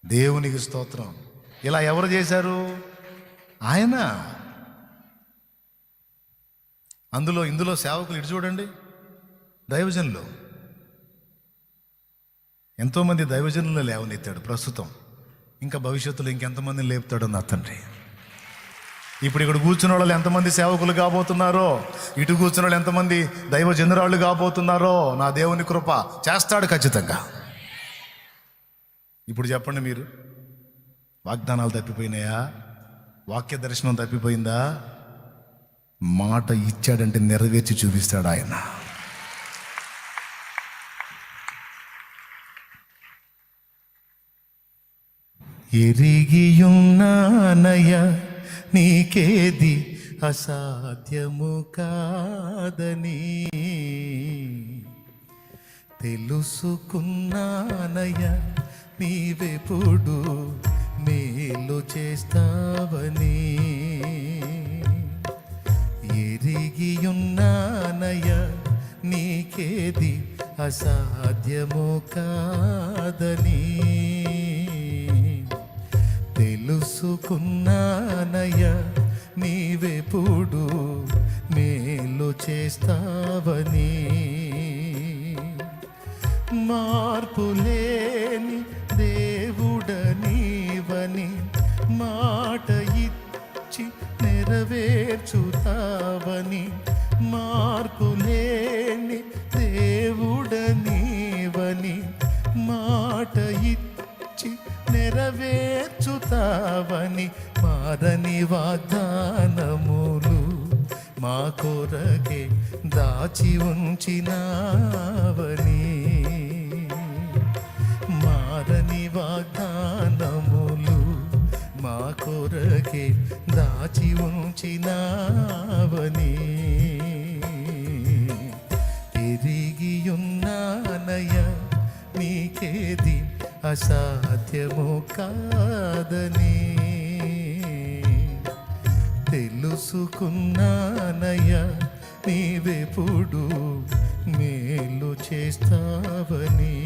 దేవునికి స్తోత్రం. ఇలా ఎవరు చేశారు? ఆయన. ఇందులో సేవకులు ఇటు చూడండి, దైవజనులు. ఎంతోమంది దైవజనులు లేవనెత్తాడు ప్రస్తుతం, ఇంకా భవిష్యత్తులో ఇంకెంతమందిని లేపుతాడో నా తండ్రి. ఇప్పుడు ఇక్కడ కూర్చున్న వాళ్ళు ఎంతమంది సేవకులు కాబోతున్నారో, ఇటు కూర్చున్న వాళ్ళు ఎంతమంది దైవ జనురాళ్ళు కాబోతున్నారో, నా దేవుని కృప చేస్తాడు ఖచ్చితంగా. ఇప్పుడు చెప్పండి, మీరు వాగ్దానాలు తప్పిపోయినాయా? వాక్య దర్శనం తప్పిపోయిందా? మాట ఇచ్చాడంటే నెరవేర్చి చూపిస్తాడు ఆయన. ఎరిగియున్నానయ నీకేది అసాధ్యము కాదని, తెలుసుకున్నానయ నీవెప్పుడు మేలు చేస్తావని. ఎరిగియున్నానయ నీకేది అసాధ్యము కాదని, తెలుసుకున్నానయ నీవెప్పుడు మేలు చేస్తావని. మార్పులేని దేవుడనీవని మాట ఇచ్చి నెరవేర్చుతావని. మార్పులేని దేవుడనీవని మాట ఇచ్చి నెరవేర్చుతావని. మారని వాగ్దానములు మా కొరకే దాచి ఉంచినావని. మారని వాగ్దానములు మా కొరకే దాచి ఉంచినావని. ఎరిగియున్నానయ నీకేది అసాధ్యము కాదని, తెలుసుకున్నానయ నీవెప్పుడు మేలు చేస్తావని.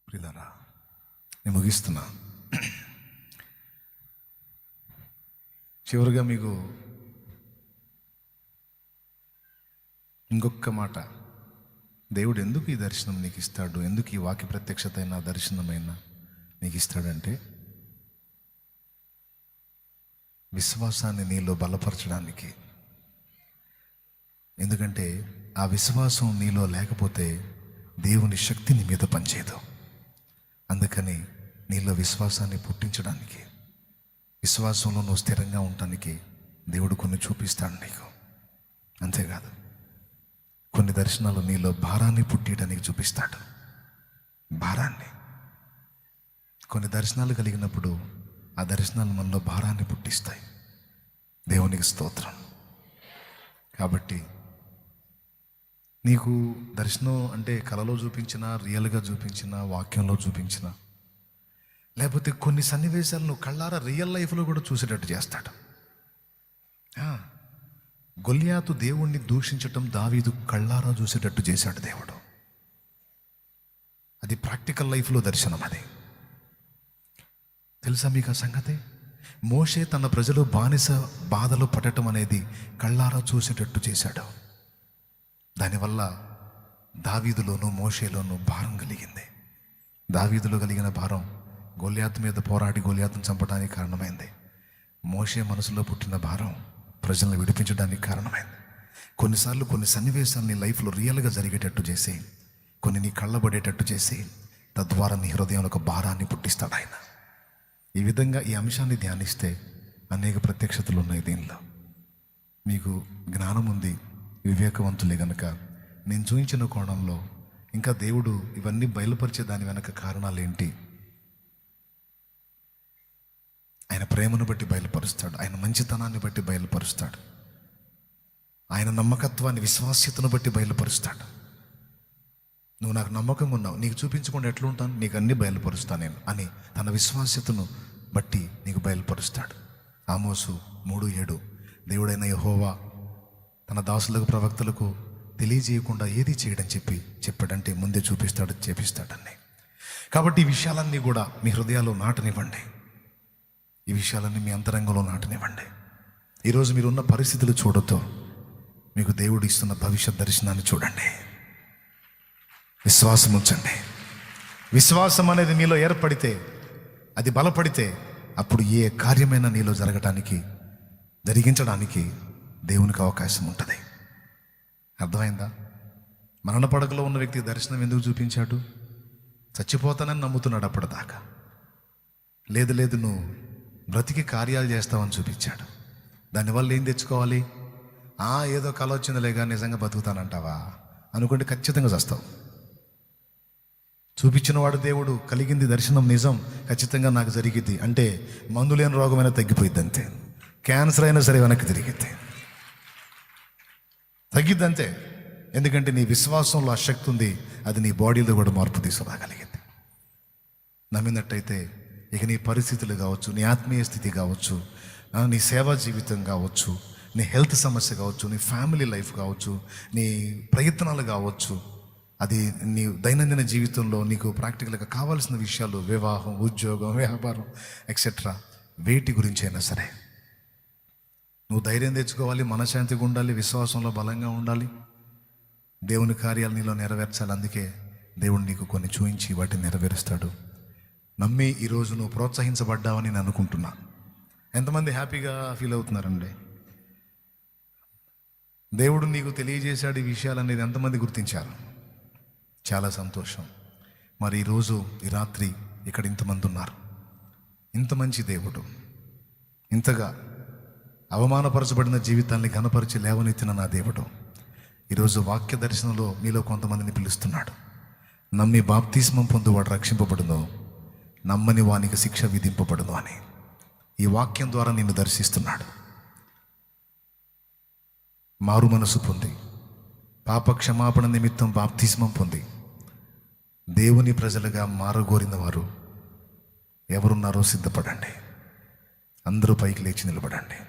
ప్రియులారా, నేను ముగిస్తున్నా. చివరిగా మీకు ఇంకొక మాట, దేవుడు ఎందుకు ఈ దర్శనం నీకు ఇస్తాడు, ఎందుకు ఈ వాక్య ప్రత్యక్షత అయినా దర్శనమైనా నీకు ఇస్తాడంటే, విశ్వాసాన్ని నీలో బలపరచడానికి. ఎందుకంటే ఆ విశ్వాసం నీలో లేకపోతే దేవుని శక్తి నీ మీద పనిచేయదు. అందుకని నీలో విశ్వాసాన్ని పుట్టించడానికి, విశ్వాసంలో నువ్వు స్థిరంగా ఉండటానికి దేవుడు కొన్ని చూపిస్తాడు నీకు. అంతేకాదు, కొన్ని దర్శనాలు నీలో భారాన్ని పుట్టియడానికి చూపిస్తాడు. భారాన్ని, కొన్ని దర్శనాలు కలిగినప్పుడు ఆ దర్శనాలు మనలో భారాన్ని పుట్టిస్తాయి. దేవునికి స్తోత్రం. కాబట్టి నీకు దర్శనం అంటే కలలో చూపించినా, రియల్గా చూపించినా, వాక్యంలో చూపించినా, లేకపోతే కొన్ని సన్నివేశాలు నువ్వు కళ్ళారా రియల్ లైఫ్లో కూడా చూసేటట్టు చేస్తాడు. గొల్యాతు దేవుణ్ణి దూషించటం దావీదు కళ్ళారా చూసేటట్టు చేశాడు దేవుడు. అది ప్రాక్టికల్ లైఫ్లో దర్శనం. అది తెలుసా మీకు ఆ సంగతి? మోషే తన ప్రజలు బానిస బాధలు పడటం అనేది కళ్ళారా చూసేటట్టు చేశాడు. దానివల్ల దావీదులోనూ మోషేలోనూ భారం కలిగింది. దావీదులో కలిగిన భారం గొల్యాతు మీద పోరాడి గొల్యాతును చంపడానికి కారణమైంది. మోషే మనసులో పుట్టిన భారం ప్రజలను విడిపించడానికి కారణమైంది. కొన్నిసార్లు కొన్ని సన్నివేశాలు నీ లైఫ్లో రియల్గా జరిగేటట్టు చేసి, కొన్ని నీ కళ్ళబడేటట్టు చేసి, తద్వారా నీ హృదయంలో ఒక భారాన్ని పుట్టిస్తాడు ఆయన. ఈ విధంగా ఈ అంశాన్ని ధ్యానిస్తే అనేక ప్రత్యక్షతలు ఉన్నాయి దీనిలో. మీకు జ్ఞానం ఉంది, వివేకవంతులే గనుక నేను చూపించిన కోణంలో ఇంకా దేవుడు ఇవన్నీ బయలుపరిచే దాని వెనక కారణాలు ఏంటి, ఆయన ప్రేమను బట్టి బయలుపరుస్తాడు, ఆయన మంచితనాన్ని బట్టి బయలుపరుస్తాడు, ఆయన నమ్మకత్వాన్ని విశ్వాస్యతను బట్టి బయలుపరుస్తాడు. నువ్వు నాకు నమ్మకంగా ఉన్నావు, నీకు చూపించకుండా ఎట్లుంటాను, నీకు అన్నీ బయలుపరుస్తాను నేను అని తన విశ్వాస్యతను బట్టి నీకు బయలుపరుస్తాడు. ఆమోసు 3:7 దేవుడైన యెహోవా తన దాసులకు ప్రవక్తలకు తెలియజేయకుండా ఏది చేయడని చెప్పాడంటే ముందే చూపిస్తాడు, చేపిస్తాడని. కాబట్టి ఈ విషయాలన్నీ కూడా మీ హృదయాల్లో నాటనివ్వండి, ఈ విషయాలన్నీ మీ అంతరంగంలో నాటనివ్వండి. ఈరోజు మీరున్న పరిస్థితులు చూడొద్దు, మీకు దేవుడు ఇస్తున్న భవిష్యత్ దర్శనాన్ని చూడండి, విశ్వాసం ఉంచండి. విశ్వాసం అనేది మీలో ఏర్పడితే, అది బలపడితే, అప్పుడు ఏ కార్యమైనా నీలో జరిగించడానికి దేవునికి అవకాశం ఉంటుంది. అర్థమైందా? మరణ పడకలో ఉన్న వ్యక్తికి దర్శనం ఎందుకు చూపించాడు? చచ్చిపోతానని నమ్ముతున్నాడు అప్పటిదాకా. లేదు నువ్వు బ్రతికి కార్యాలు చేస్తావని చూపించాడు. దానివల్ల ఏం తెచ్చుకోవాలి? ఏదో కల వచ్చిందిలే కానీ నిజంగా బతుకుతానంటావా అనుకుంటే ఖచ్చితంగా చేస్తావు. చూపించిన వాడు దేవుడు, కలిగింది దర్శనం నిజం, ఖచ్చితంగా నాకు జరిగిద్ది అంటే మందులేని రోగమైనా తగ్గిపోయిద్ది అంతే. క్యాన్సర్ అయినా సరే వెనక్కి తిరిగిద్ది, తగ్గిద్ది అంతే. ఎందుకంటే నీ విశ్వాసంలో ఆ శక్తి ఉంది, అది నీ బాడీలో కూడా మార్పు తీసుకురాగలిగింది. నమ్మినట్టయితే ఇక నీ పరిస్థితులు కావచ్చు, నీ ఆత్మీయ స్థితి కావచ్చు, నీ సేవా జీవితం కావచ్చు, నీ హెల్త్ సమస్య కావచ్చు, నీ ఫ్యామిలీ లైఫ్ కావచ్చు, నీ ప్రయత్నాలు కావచ్చు, అది నీ దైనందిన జీవితంలో నీకు ప్రాక్టికల్గా కావాల్సిన విషయాలు, వివాహం, ఉద్యోగం, వ్యాపారం ఎక్సెట్రా, వేటి గురించి అయినా సరే నువ్వు ధైర్యం తెచ్చుకోవాలి, మనశ్శాంతిగా ఉండాలి, విశ్వాసంలో బలంగా ఉండాలి, దేవుని కార్యాలు నీలో నెరవేర్చాలి. అందుకే దేవుడు నీకు కొన్ని చూయించి వాటిని నెరవేరుస్తాడు. నమ్మి ఈరోజు నువ్వు ప్రోత్సహించబడ్డావని నేను అనుకుంటున్నా. ఎంతమంది హ్యాపీగా ఫీల్ అవుతున్నారండి? దేవుడు నీకు తెలియజేశాడు ఈ విషయాలు అనేది ఎంతమంది గుర్తించారు? చాలా సంతోషం. మరి ఈరోజు ఈ రాత్రి ఇక్కడ ఇంతమంది ఉన్నారు. ఇంత మంచి దేవుడు, ఇంతగా అవమానపరచబడిన జీవితాన్ని ఘనపరిచి లేవనెత్తిన నా దేవుడు ఈరోజు వాక్య దర్శనంలో మీలో కొంతమందిని పిలుస్తున్నాడు. నమ్మి బాప్తిస్మం పొందువాడు రక్షింపబడును, నమ్మని వానికి శిక్ష విధింపబడును అని ఈ వాక్యం ద్వారా నిన్ను దర్శిస్తున్నాడు. మారు మనసు పొంది, పాప క్షమాపణ నిమిత్తం బాప్తిస్మం పొంది దేవుని ప్రజలుగా మారగోరిన వారు ఎవరున్నారో సిద్ధపడండి. అందరూ పైకి లేచి నిలబడండి.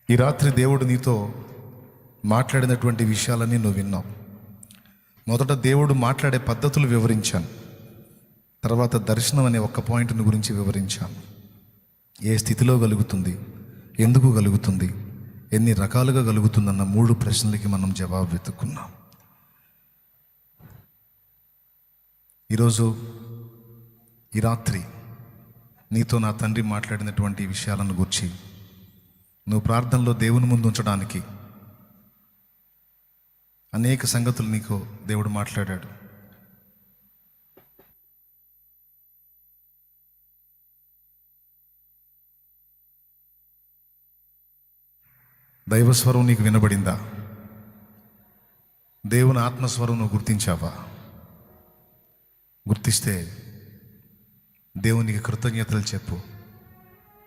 ఈ రాత్రి దేవుడు నీతో మాట్లాడినటువంటి విషయాలన్నీ నువ్వు విన్నావు. మొదట దేవుడు మాట్లాడే పద్ధతులు వివరించాను, తర్వాత దర్శనం అనే ఒక్క పాయింట్ని గురించి వివరించాను. ఏ స్థితిలో కలుగుతుంది, ఎందుకు కలుగుతుంది, ఎన్ని రకాలుగా కలుగుతుందన్న 3 ప్రశ్నలకి మనం జవాబు వెతుక్కున్నాం. ఈరోజు ఈ రాత్రి నీతో నా తండ్రి మాట్లాడినటువంటి విషయాలను గురించి నువ్వు ప్రార్థనలో దేవుని ముందు ఉంచడానికి అనేక సంగతులు నీకు దేవుడు మాట్లాడాడు. దైవస్వరం నీకు వినబడిందా? దేవుని ఆత్మస్వరం నువ్వు గుర్తించావా? గుర్తిస్తే దేవునికి కృతజ్ఞతలు చెప్పు.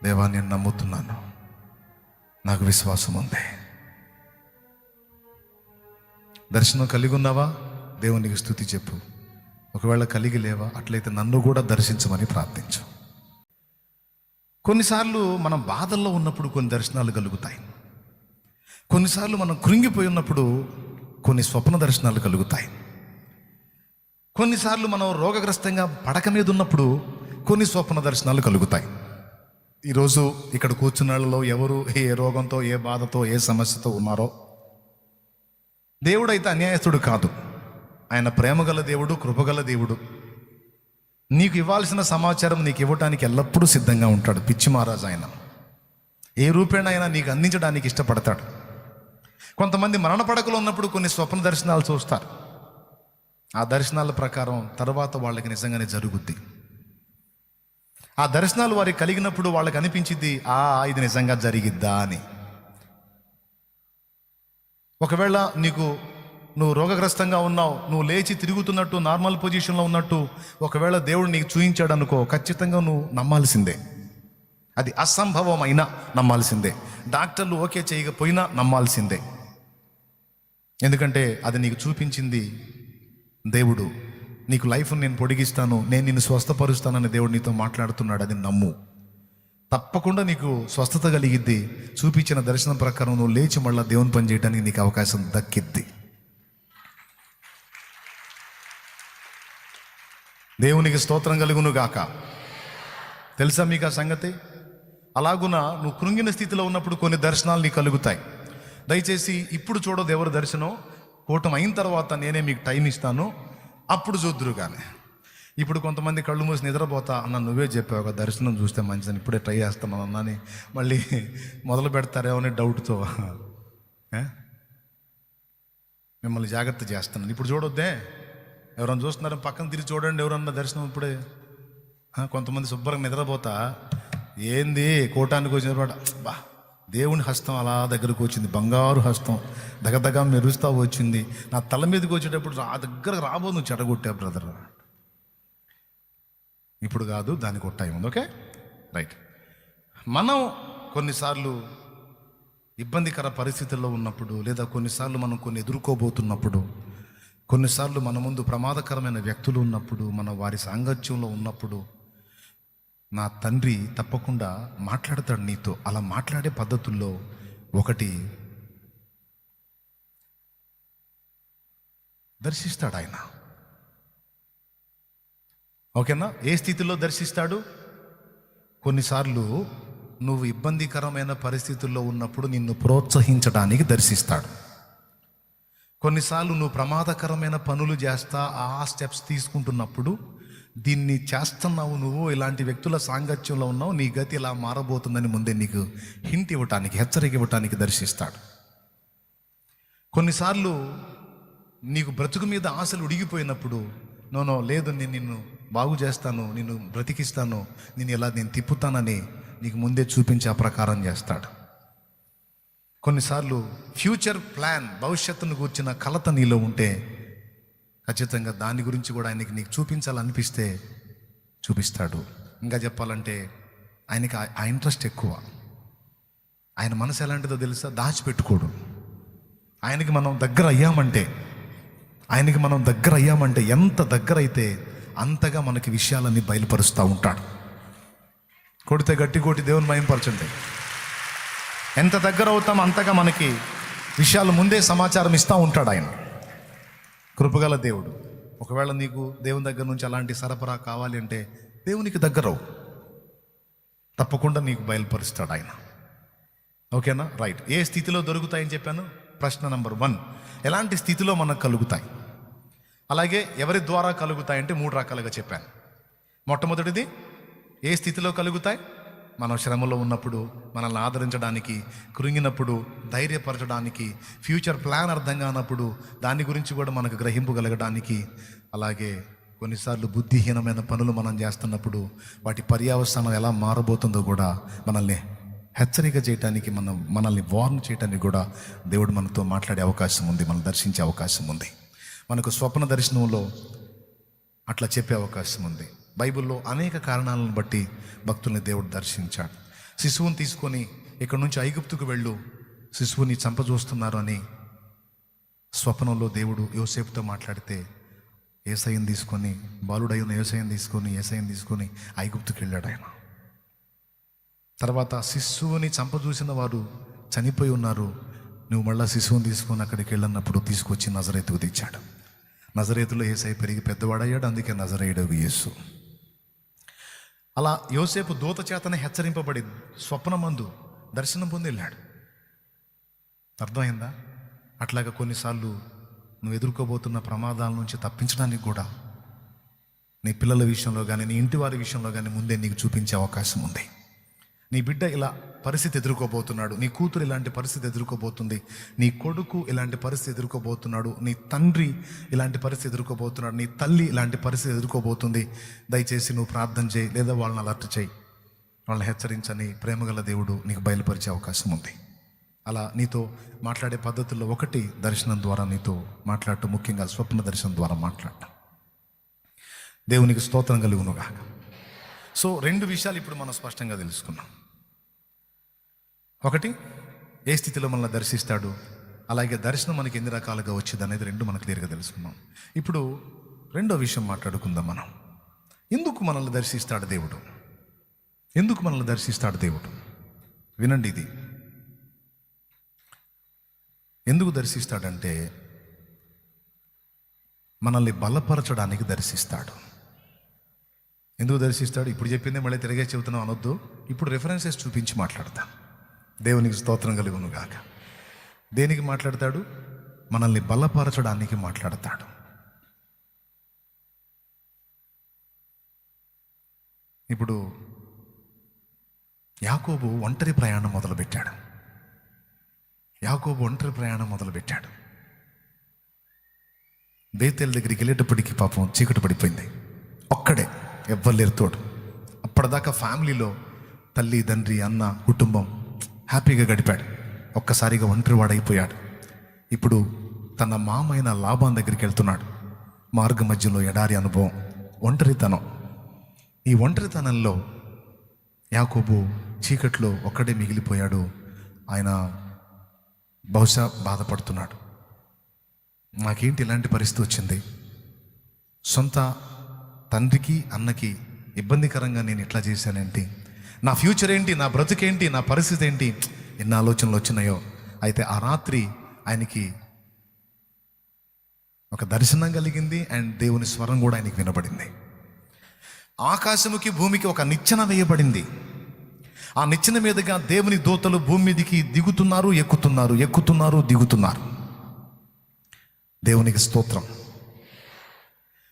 దేవా, నేను నమ్ముతున్నాను, నాకు విశ్వాసం ఉంది. దర్శనం కలిగి ఉన్నావా? దేవునికి స్తుతి చెప్పు. ఒకవేళ కలిగి లేవా, అట్లయితే నన్ను కూడా దర్శించమని ప్రార్థించు. కొన్నిసార్లు మనం బాధల్లో ఉన్నప్పుడు కొన్ని దర్శనాలు కలుగుతాయి. కొన్నిసార్లు మనం కృంగిపోయి ఉన్నప్పుడు కొన్ని స్వప్న దర్శనాలు కలుగుతాయి. కొన్నిసార్లు మనం రోగగ్రస్తంగా పడక మీద ఉన్నప్పుడు కొన్ని స్వప్న దర్శనాలు కలుగుతాయి. ఈరోజు ఇక్కడ కూర్చున్న వాళ్ళలో ఎవరు ఏ రోగంతో, ఏ బాధతో, ఏ సమస్యతో ఉన్నారో, దేవుడు అయితే అన్యాయస్తుడు కాదు. ఆయన ప్రేమగల దేవుడు, కృపగల దేవుడు. నీకు ఇవ్వాల్సిన సమాచారం నీకు ఇవ్వటానికి ఎల్లప్పుడూ సిద్ధంగా ఉంటాడు. పిచ్చి మహారాజు ఆయన ఏ రూపేణ అయినా నీకు అందించడానికి ఇష్టపడతాడు. కొంతమంది మరణ పడకలో ఉన్నప్పుడు కొన్ని స్వప్న దర్శనాలు చూస్తారు. ఆ దర్శనాల ప్రకారం తర్వాత వాళ్ళకి నిజంగానే జరుగుద్ది. ఆ దర్శనాలు వారికి కలిగినప్పుడు వాళ్ళకి అనిపించింది, ఇది నిజంగా జరిగిద్దా అని. ఒకవేళ నువ్వు రోగగ్రస్తంగా ఉన్నావు, నువ్వు లేచి తిరుగుతున్నట్టు, నార్మల్ పొజిషన్లో ఉన్నట్టు ఒకవేళ దేవుడు నీకు చూయించాడు అనుకో, ఖచ్చితంగా నువ్వు నమ్మాల్సిందే. అది అసంభవమైనా నమ్మాల్సిందే. డాక్టర్లు ఓకే చేయకపోయినా నమ్మాల్సిందే. ఎందుకంటే అది నీకు చూపించింది దేవుడు నీకు లైఫ్ని నేను పొడిగిస్తాను, నేను నిన్ను స్వస్థపరుస్తానని దేవుడు నీతో మాట్లాడుతున్నాడు. అది నమ్ము. తప్పకుండా నీకు స్వస్థత కలిగిద్ది. చూపించిన దర్శనం ప్రకారం నువ్వు లేచి మళ్ళీ దేవుని పని చేయడానికి నీకు అవకాశం దక్కిద్ది. దేవునికి స్తోత్రం కలుగును గాక. తెలుసా మీకు ఆ సంగతి? అలాగున నువ్వు కృంగిన స్థితిలో ఉన్నప్పుడు కొన్ని దర్శనాలు నీకు కలుగుతాయి. దయచేసి ఇప్పుడు చూడదు ఎవరు దర్శనం. కూటం అయిన తర్వాత నేనే మీకు టైం ఇస్తాను, అప్పుడు చూద్దురు. కానీ ఇప్పుడు కొంతమంది కళ్ళు మూసి నిద్రపోతా అన్న, నువ్వే చెప్పావు ఒక దర్శనం చూస్తే మంచిదని, ఇప్పుడే ట్రై చేస్తాను అన్నని మళ్ళీ మొదలు పెడతారేమో అని డౌట్తో మిమ్మల్ని జాగ్రత్త చేస్తున్నాను. ఇప్పుడు చూడొద్దే. ఎవరన్నా చూస్తున్నారో పక్కన తిరిగి చూడండి, ఎవరన్నా దర్శనం ఇప్పుడే. కొంతమంది శుభ్రంగా నిద్రపోతా ఏంది కూటానికి వచ్చిన బా దేవుని హస్తం అలా దగ్గరకు వచ్చింది, బంగారు హస్తం దగదగ మెరుస్తూ వచ్చింది. నా తల మీదకి వచ్చేటప్పుడు ఆ దగ్గరకు రాబోదు, నువ్వు చెడగొట్టా బ్రదర్. ఇప్పుడు కాదు, దానికి ఒక టైం ఉంది. Okay, right. మనం కొన్నిసార్లు ఇబ్బందికర పరిస్థితుల్లో ఉన్నప్పుడు, లేదా కొన్నిసార్లు మనం కొన్ని ఎదుర్కోబోతున్నప్పుడు, కొన్నిసార్లు మన ముందు ప్రమాదకరమైన వ్యక్తులు ఉన్నప్పుడు, మన వారి సాంగత్యంలో ఉన్నప్పుడు నా తండ్రి తప్పకుండా మాట్లాడతాడు నీతో. అలా మాట్లాడే పద్ధతుల్లో ఒకటి దర్శిస్తాడు ఆయన. ఓకేనా? ఏ స్థితిలో దర్శిస్తాడు? కొన్నిసార్లు నువ్వు ఇబ్బందికరమైన పరిస్థితుల్లో ఉన్నప్పుడు నిన్ను ప్రోత్సహించడానికి దర్శిస్తాడు. కొన్నిసార్లు నువ్వు ప్రమాదకరమైన పనులు చేస్తా ఆ స్టెప్స్ తీసుకుంటున్నప్పుడు, దీన్ని చేస్తున్నావు నువ్వు, ఇలాంటి వ్యక్తుల సాంగత్యంలో ఉన్నావు, నీ గతి ఇలా మారబోతుందని ముందే నీకు హింట్ ఇవ్వటానికి, హెచ్చరిక ఇవ్వటానికి దర్శిస్తాడు. కొన్నిసార్లు నీకు బ్రతుకు మీద ఆశలు ఉడిగిపోయినప్పుడు, నో లేదు, నేను నిన్ను బాగు చేస్తాను, నిన్ను బ్రతికిస్తాను, నేను తిప్పుతానని నీకు ముందే చూపించి ఆ ప్రకారం చేస్తాడు. కొన్నిసార్లు ఫ్యూచర్ ప్లాన్, భవిష్యత్తును కూర్చిన కలత నీలో ఉంటే ఖచ్చితంగా దాని గురించి కూడా ఆయనకి నీకు చూపించాలనిపిస్తే చూపిస్తాడు. ఇంకా చెప్పాలంటే ఆయనకి ఆ ఇంట్రెస్ట్ ఎక్కువ. ఆయన మనసు ఎలాంటిదో తెలుసా? దాచిపెట్టుకోడు. ఆయనకి మనం దగ్గర అయ్యామంటే ఎంత దగ్గర అయితే అంతగా మనకి విషయాలన్నీ బయలుపరుస్తూ ఉంటాడు. కొడితే గట్టి కొట్టి దేవుని మహింపరచండి. ఎంత దగ్గర అవుతామో అంతగా మనకి విషయాలు ముందే సమాచారం ఇస్తూ ఉంటాడు ఆయన. కృపగల దేవుడు. ఒకవేళ నీకు దేవుని దగ్గర నుంచి అలాంటి సరఫరా కావాలి అంటే దేవునికి దగ్గరవు, తప్పకుండా నీకు బయలుపరుస్తాడు ఆయన. ఓకేనా? రైట్. ఏ స్థితిలో దొరుకుతాయని చెప్పాను? ప్రశ్న నంబర్ 1, ఎలాంటి స్థితిలో మనకు కలుగుతాయి? అలాగే ఎవరి ద్వారా కలుగుతాయంటే 3 రకాలుగా చెప్పాను. మొట్టమొదటిది, ఏ స్థితిలో కలుగుతాయి? మనం శ్రమలో ఉన్నప్పుడు, మనల్ని ఆదరించడానికి, కృంగినప్పుడు ధైర్యపరచడానికి, ఫ్యూచర్ ప్లాన్ అర్థం కానప్పుడు దాని గురించి కూడా మనకు గ్రహింపు కలగడానికి, అలాగే కొన్నిసార్లు బుద్ధిహీనమైన పనులు మనం చేస్తున్నప్పుడు వాటి పర్యవసానం ఎలా మారబోతుందో కూడా మనల్ని హెచ్చరిక చేయడానికి, మనల్ని వార్న్ చేయడానికి కూడా దేవుడు మనతో మాట్లాడే అవకాశం ఉంది, మనం దర్శించే అవకాశం ఉంది. మనకు స్వప్న దర్శనంలో అట్లా చెప్పే అవకాశం ఉంది. బైబిల్లో అనేక కారణాలను బట్టి భక్తుల్ని దేవుడు దర్శించాడు. శిశువుని తీసుకొని ఇక్కడ నుంచి ఐగుప్తుకు వెళ్ళు, శిశువుని చంపజూస్తున్నారు అని స్వప్నంలో దేవుడు యోసేపుతో మాట్లాడితే, యేసయ్యను తీసుకొని, బాలుడైన యేసయ్యను తీసుకొని ఐగుప్తుకు వెళ్ళాడు ఆయన. తర్వాత శిశువుని చంపజూసిన వారు చనిపోయి ఉన్నారు, నువ్వు మళ్ళీ శిశువుని తీసుకొని అక్కడికి వెళ్ళినప్పుడు తీసుకొచ్చి నజరేతుకు తెచ్చాడు. నజరేతులో యేసయ్య పెరిగి పెద్దవాడయ్యాడు, అందుకే నజరేయుడు యేసు. అలా యోసేపు దూత చేతనే హెచ్చరింపబడి స్వప్నమందు దర్శనం పొంది వెళ్ళాడు. అర్థమైందా? అట్లాగా కొన్నిసార్లు నువ్వు ఎదుర్కోబోతున్న ప్రమాదాల నుంచి తప్పించడానికి కూడా నీ పిల్లల విషయంలో కానీ, నీ ఇంటి వారి విషయంలో కానీ ముందే నీకు చూపించే అవకాశం ఉంది. నీ బిడ్డ ఇలా పరిస్థితి ఎదుర్కోబోతున్నాడు, నీ కూతురు ఇలాంటి పరిస్థితి ఎదుర్కోబోతుంది, నీ కొడుకు ఇలాంటి పరిస్థితి ఎదుర్కోబోతున్నాడు, నీ తండ్రి ఇలాంటి పరిస్థితి ఎదుర్కోబోతున్నాడు, నీ తల్లి ఇలాంటి పరిస్థితి ఎదుర్కోబోతుంది. దయచేసి నువ్వు ప్రార్థన చేయి, లేదా వాళ్ళని అలర్ట్ చేయి, వాళ్ళని హెచ్చరించని ప్రేమగల దేవుడు నీకు బయలుపరిచే అవకాశం ఉంది. అలా నీతో మాట్లాడే పద్ధతుల్లో ఒకటి దర్శనం ద్వారా నీతో మాట్లాడటం, ముఖ్యంగా స్వప్న దర్శనం ద్వారా మాట్లాడటం. దేవునికి స్తోత్రం కలుగునుగా. సో 2 విషయాలు ఇప్పుడు మనం స్పష్టంగా తెలుసుకున్నాం. ఒకటి, ఏ స్థితిలో మనల్ని దర్శిస్తాడు, అలాగే దర్శనం మనకి ఎన్ని రకాలుగా వచ్చింది అనేది 2 మనకు క్లియర్గా తెలుసుకున్నాం. ఇప్పుడు రెండో విషయం మాట్లాడుకుందాం మనం. ఎందుకు మనల్ని దర్శిస్తాడు దేవుడు? ఎందుకు మనల్ని దర్శిస్తాడు దేవుడు? వినండి, ఇది ఎందుకు దర్శిస్తాడంటే మనల్ని బలపరచడానికి దర్శిస్తాడు. ఎందుకు దర్శిస్తాడు? ఇప్పుడు చెప్పిందే మళ్ళీ తిరిగే చెబుతున్నాం అనొద్దు. ఇప్పుడు రెఫరెన్సెస్ చూపించి మాట్లాడతాం. దేవునికి స్తోత్రం కలుగును గాక. దేనికి మాట్లాడతాడు? మనల్ని బలపరచడానికి మాట్లాడతాడు. ఇప్పుడు యాకోబు ఒంటరి ప్రయాణం మొదలుపెట్టాడు. బేతేల్ దగ్గరికి వెళ్ళేటప్పటికి పాపం చీకటి పడిపోయింది. ఒక్కడే, ఎవ్వరు లేరు తోడు. అప్పటిదాకా ఫ్యామిలీలో తల్లి, తండ్రి, అన్న, కుటుంబం హ్యాపీగా గడిపాడు. ఒక్కసారిగా ఒంటరివాడైపోయాడు. ఇప్పుడు తన మామైన లాబాన్ దగ్గరికి వెళ్తున్నాడు. మార్గ మధ్యలో ఎడారి అనుభవం, ఒంటరితనం. ఈ ఒంటరితనంలో యాకోబు చీకట్లో ఒక్కడే మిగిలిపోయాడు. ఆయన బహుశా బాధపడుతున్నాడు. నాకేంటి ఇలాంటి పరిస్థితి వచ్చింది? సొంత తండ్రికి, అన్నకి ఇబ్బందికరంగా నేను ఇట్లా చేశానేంటి? నా ఫ్యూచర్ ఏంటి? నా బ్రతుకేంటి? నా పరిస్థితి ఏంటి? ఎన్ని ఆలోచనలు వచ్చినాయో. అయితే ఆ రాత్రి ఆయనకి ఒక దర్శనం కలిగింది. అండ్ దేవుని స్వరం కూడా ఆయనకి వినబడింది. ఆకాశముకి భూమికి ఒక నిచ్చెన వేయబడింది. ఆ నిచ్చెన మీదుగా దేవుని దూతలు భూమి మీదకి దిగుతున్నారు, ఎక్కుతున్నారు, దిగుతున్నారు. దేవునికి స్తోత్రం.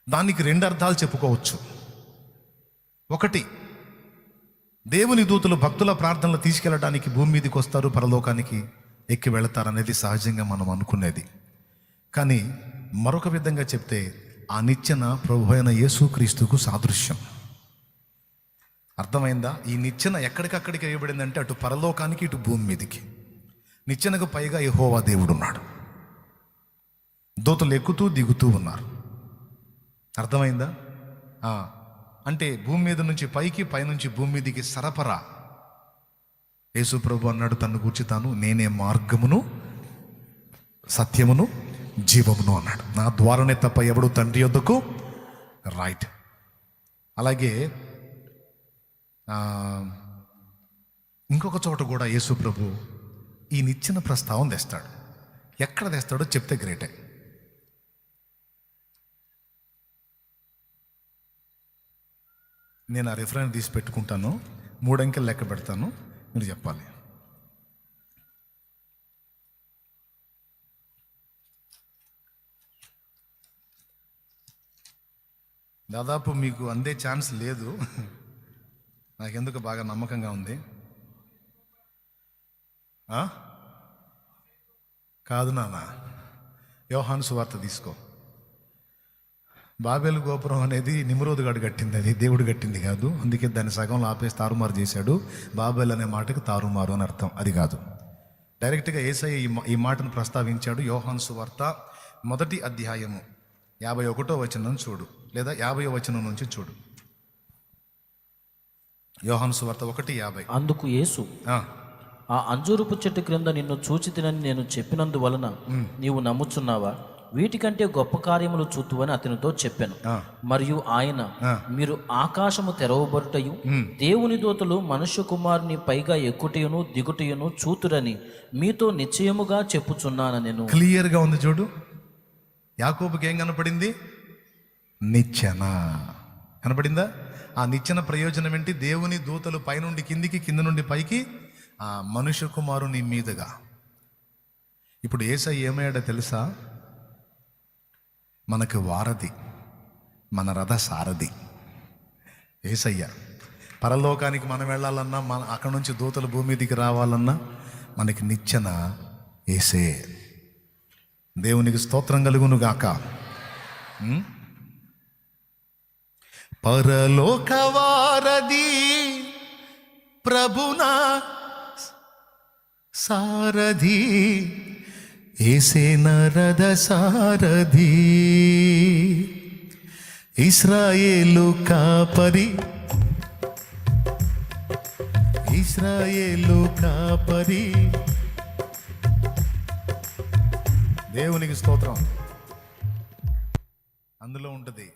దానికి రెండు అర్థాలు చెప్పుకోవచ్చు. ఒకటి, దేవుని దూతలు భక్తుల ప్రార్థనలు తీసుకెళ్ళడానికి భూమి మీదకి వస్తారు, పరలోకానికి ఎక్కి వెళతారు అనేది సహజంగా మనం అనుకునేది. కానీ మరొక విధంగా చెప్తే ఆ నిచ్చెన ప్రభు అయిన యేసుక్రీస్తుకు సాదృశ్యం. అర్థమైందా? ఈ నిచ్చెన ఎక్కడికక్కడికి వేయబడిందంటే అటు పరలోకానికి, ఇటు భూమి మీదకి. నిచ్చెనకు పైగా యెహోవా దేవుడు ఉన్నాడు. దూతలు ఎక్కుతూ దిగుతూ ఉన్నారు. అర్థమైందా? అంటే భూమి మీద నుంచి పైకి, పైనుంచి భూమి మీదకి సరఫరా. యేసు ప్రభు అన్నాడు తన్ను గూర్చి తాను, నేనే మార్గమును, సత్యమును, జీవమును అన్నాడు. నా ద్వారానే తప్ప ఎవడు తండ్రి యొద్దకు రైట్. అలాగే ఇంకొక చోట కూడా యేసు ప్రభు ఈ నిచ్చెన ప్రస్తావన తెస్తాడు. ఎక్కడ తెస్తాడో చెప్తే గ్రేటే. నేను ఆ రిఫరెన్స్ తీసి పెట్టుకుంటాను. 3 అంకెలు లెక్క పెడతాను, మీరు చెప్పాలి. దాదాపు మీకు అందే ఛాన్స్ లేదు. నాకెందుకు బాగా నమ్మకంగా ఉంది. కాదు నాన్న, యోహాను సువార్త తీసుకో. బాబేలు గోపురం అనేది నిమ్రోదు గాడు కట్టింది, అది దేవుడు కట్టింది కాదు. అందుకే దాన్ని సగంలో ఆపేసి తారుమారు చేశాడు. బాబేల్ అనే మాటకి తారుమారు అని అర్థం, అది కాదు. డైరెక్ట్గా యేసయ్య ఈ మాటను ప్రస్తావించాడు. యోహాను సువార్త 1వ అధ్యాయము 51వ వచనం చూడు, లేదా 50వ వచనం నుంచి చూడు. యోహాను సువార్త 1:50. అందుకు యేసు, ఆ అంజూరపు చెట్టు క్రింద నిన్ను చూచితినని నేను చెప్పినందువలన నీవు నమ్ముచున్నావా? వీటికంటే గొప్ప కార్యములు చూతువని అతనితో చెప్పాను. మరియు ఆయన, మీరు ఆకాశము తెరవబడుటయు దేవుని దూతలు మనుష్య కుమారుని పైగా ఎక్కుటయును దిగుటయును చూతురని మీతో నిశ్చయముగా చెప్పుచున్నాను. నేను క్లియర్గా ఉంది చూడు. యాకోబుకి ఏం కనపడింది? నిచ్చెన కనపడిందా? ఆ నిచ్చెన ప్రయోజనం ఏంటి? దేవుని దూతలు పైనుండి కిందికి, కింద నుండి పైకి, ఆ మనుష్య కుమారుని మీదుగా. ఇప్పుడు యేసయ్య ఏమయ్యాడో తెలుసా? మనకు వారధి, మన రథ సారథి యేసయ్య. పరలోకానికి మనం వెళ్ళాలన్నా, మన అక్కడ నుంచి దూతలు భూమి మీదకి రావాలన్నా మనకి నిచ్చెన యేసే. దేవునికి స్తోత్రం కలుగును గాక. పరలోక వారధి ప్రభునా సారథి, యేసే నరద సారథి, ఇశ్రాయేలు కాపరి, ఇశ్రాయేలు కాపరి. దేవునికి స్తోత్రం. అందులో ఉంటుంది,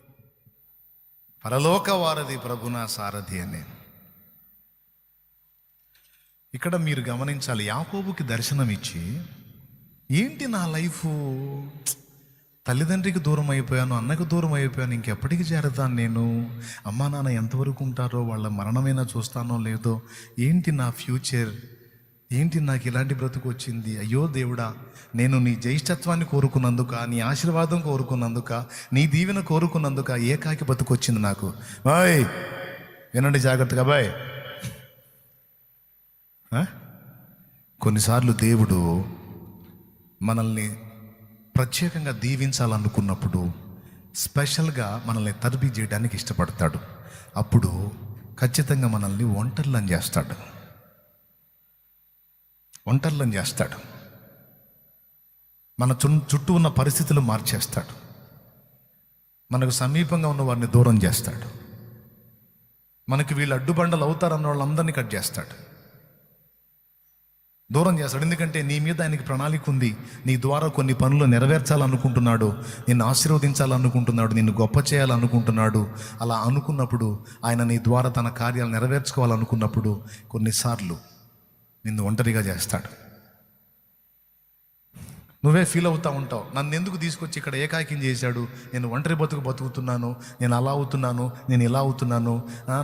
పరలోక వారధి ప్రభు నా సారథి అని. ఇక్కడ మీరు గమనించాలి, యాకోబుకి దర్శనం ఇచ్చి, ఏంటి నా లైఫ్, తల్లిదండ్రికి దూరం అయిపోయాను, అన్నకు దూరం అయిపోయాను, ఇంకెప్పటికి చేరతాను నేను, అమ్మా నాన్న ఎంతవరకు ఉంటారో, వాళ్ళ మరణమైనా చూస్తానో లేదో, ఏంటి నా ఫ్యూచర్, ఏంటి నాకు ఇలాంటి బ్రతుకు వచ్చింది, అయ్యో దేవుడా, నేను నీ జ్యేష్ఠత్వాన్ని కోరుకున్నందుక, నీ ఆశీర్వాదం కోరుకున్నందుక, నీ దీవెన కోరుకున్నందుక ఏకాకి బతుకు వచ్చింది నాకు. బాయ్ వినండి జాగ్రత్తగా బాయ్. కొన్నిసార్లు దేవుడు మనల్ని ప్రత్యేకంగా దీవించాలనుకున్నప్పుడు స్పెషల్గా మనల్ని తరబీ చేయడానికి ఇష్టపడతాడు. అప్పుడు ఖచ్చితంగా మనల్ని ఒంటర్లను చేస్తాడు. మన చుట్టూ ఉన్న పరిస్థితులు మార్చేస్తాడు. మనకు సమీపంగా ఉన్న వారిని దూరం చేస్తాడు. మనకి వీళ్ళు అడ్డుబండలు అవుతారన్న వాళ్ళందరినీ కట్ చేస్తాడు, దూరం చేస్తాడు. ఎందుకంటే నీ మీద ఆయనకి ప్రణాళిక ఉంది. నీ ద్వారా కొన్ని పనులు నెరవేర్చాలనుకుంటున్నాడు, నిన్ను ఆశీర్వదించాలనుకుంటున్నాడు, నిన్ను గొప్ప చేయాలనుకుంటున్నాడు. అలా అనుకున్నప్పుడు, ఆయన నీ ద్వారా తన కార్యాలు నెరవేర్చుకోవాలనుకున్నప్పుడు కొన్నిసార్లు నిన్ను ఒంటరిగా చేస్తాడు. నువ్వే ఫీల్ అవుతూ ఉంటావు, నన్ను ఎందుకు తీసుకొచ్చి ఇక్కడ ఏకాకిం చేశాడు, నేను ఒంటరి బతుకుతున్నాను, నేను అలా అవుతున్నాను, నేను ఇలా అవుతున్నాను,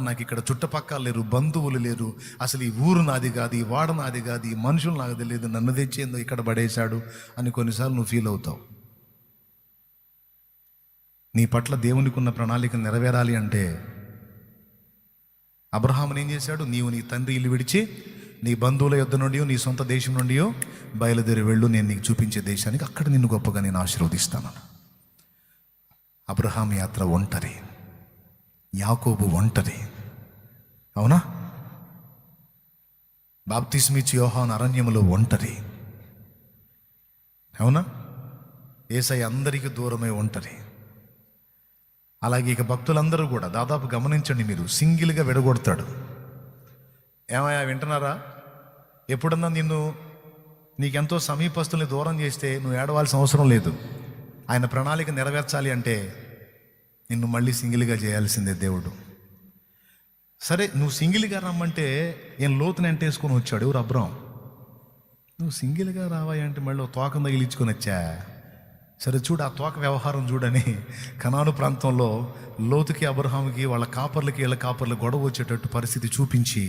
నాకు ఇక్కడ చుట్టుపక్కల లేరు, బంధువులు లేరు, అసలు ఈ ఊరు నాది కాదు, ఈ వాడ నాది కాదు, ఈ మనుషులు నాకు తెలియదు, నన్ను తెచ్చేందో ఇక్కడ పడేశాడు అని కొన్నిసార్లు నువ్వు ఫీల్ అవుతావు. నీ పట్ల దేవునికి ఉన్న ప్రణాళిక నెరవేరాలి అంటే అబ్రహాముని ఏం చేశాడు, నీవు నీ తండ్రి ఇల్లు విడిచి నీ బంధువుల యొద్ద నుండి, నీ సొంత దేశం నుండి బయలుదేరి వెళ్ళు, నేను నీకు చూపించే దేశానికి, అక్కడ నిన్ను గొప్పగా నేను ఆశీర్వదిస్తాను. అబ్రహాం యాత్ర ఒంటరి, యాకోబు ఒంటరి, అవునా? బాప్తిస్మిచ్చి యోహాను అరణ్యములో ఒంటరి, అవునా? యేసయ్య అందరికీ దూరమై ఒంటరి. అలాగే ఇక భక్తులందరూ కూడా దాదాపు గమనించండి, మీరు సింగిల్గా విడగొడతాడు. ఏమయ్యా వింటున్నారా? ఎప్పుడన్నా నీకెంతో సమీపస్తుల్ని దూరం చేస్తే నువ్వు ఏడవాల్సిన అవసరం లేదు. ఆయన ప్రణాళిక నెరవేర్చాలి అంటే నిన్ను మళ్ళీ సింగిల్గా చేయాల్సిందే దేవుడు. సరే, నువ్వు సింగిల్గా రమ్మంటే ఏం లోతుని ఎంటేసుకొని వచ్చాడు ఎవరు? అబ్రాం. నువ్వు సింగిల్గా రావాయి అంటే మళ్ళీ తోకం తగిలించుకొని వచ్చా. సరే చూడు, ఆ తోక వ్యవహారం చూడని కనాను ప్రాంతంలో లోతుకి అబ్రహాముకి వాళ్ళ కాపర్లకి వీళ్ళ కాపర్లు గొడవ వచ్చేటట్టు పరిస్థితి చూపించి,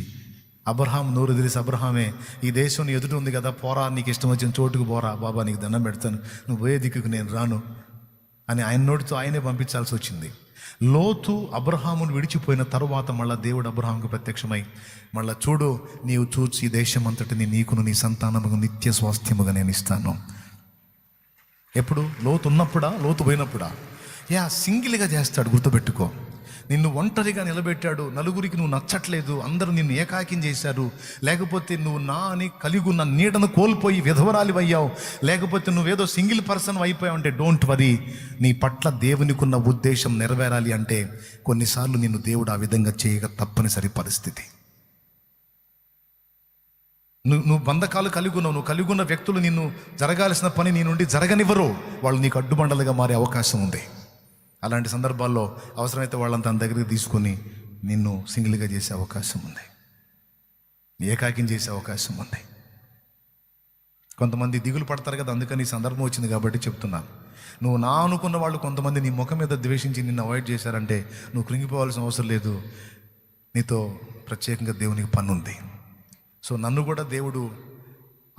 అబ్రహాం నోరు తెలిసి, అబ్రహామే ఈ దేశం ఎదుటి ఉంది కదా, పోరా, నీకు ఇష్టం వచ్చిన చోటుకు పోరా బాబా, నీకు దండం పెడతాను, నువ్వు పోయే దిక్కుకు నేను రాను అని ఆయన నోటితో ఆయనే పంపించాల్సి వచ్చింది. లోతు అబ్రహామును విడిచిపోయిన తరువాత మళ్ళీ దేవుడు అబ్రహాంకు ప్రత్యక్షమై, మళ్ళీ చూడు, నీవు చూచి ఈ దేశం అంతటిని నీకును నీ సంతానముకు నిత్య స్వాస్థ్యముగా నేను ఇస్తాను. ఎప్పుడు? లోతు ఉన్నప్పుడా, లోతు పోయినప్పుడా? సింగిల్గా చేస్తాడు. గుర్తుపెట్టుకో, నిన్ను ఒంటరిగా నిలబెట్టాడు. నలుగురికి నువ్వు నచ్చట్లేదు, అందరూ నిన్ను ఏకాకిం చేశారు, లేకపోతే నువ్వు నా అని కలిగి ఉన్న నీడను కోల్పోయి విధవరాలి అయ్యావు, లేకపోతే నువ్వేదో సింగిల్ పర్సన్ అయిపోయావు అంటే డోంట్ వరీ. నీ పట్ల దేవునికి ఉన్న ఉద్దేశం నెరవేరాలి అంటే కొన్నిసార్లు నిన్ను దేవుడు ఆ విధంగా చేయక తప్పనిసరి పరిస్థితి. నువ్వు బంధకాలు కలిగి ఉన్నావు, నువ్వు కలిగి ఉన్న వ్యక్తులు నిన్ను జరగాల్సిన పని నీ నుండి జరగనివ్వరు, వాళ్ళు నీకు అడ్డుబండలుగా మారే అవకాశం ఉంది. అలాంటి సందర్భాల్లో అవసరమైతే వాళ్ళని తన దగ్గరికి తీసుకొని నిన్ను సింగిల్గా చేసే అవకాశం ఉంది, ఏకాకిం చేసే అవకాశం ఉంది. కొంతమంది దిగులు పడతారు కదా, అందుకని ఈ సందర్భం వచ్చింది కాబట్టి చెప్తున్నాను. నువ్వు నా అనుకున్న వాళ్ళు కొంతమంది నీ ముఖం మీద ద్వేషించి నిన్ను అవాయిడ్ చేశారంటే నువ్వు కృంగిపోవాల్సిన అవసరం లేదు. నీతో ప్రత్యేకంగా దేవునికి పని ఉంది. సో నన్ను కూడా దేవుడు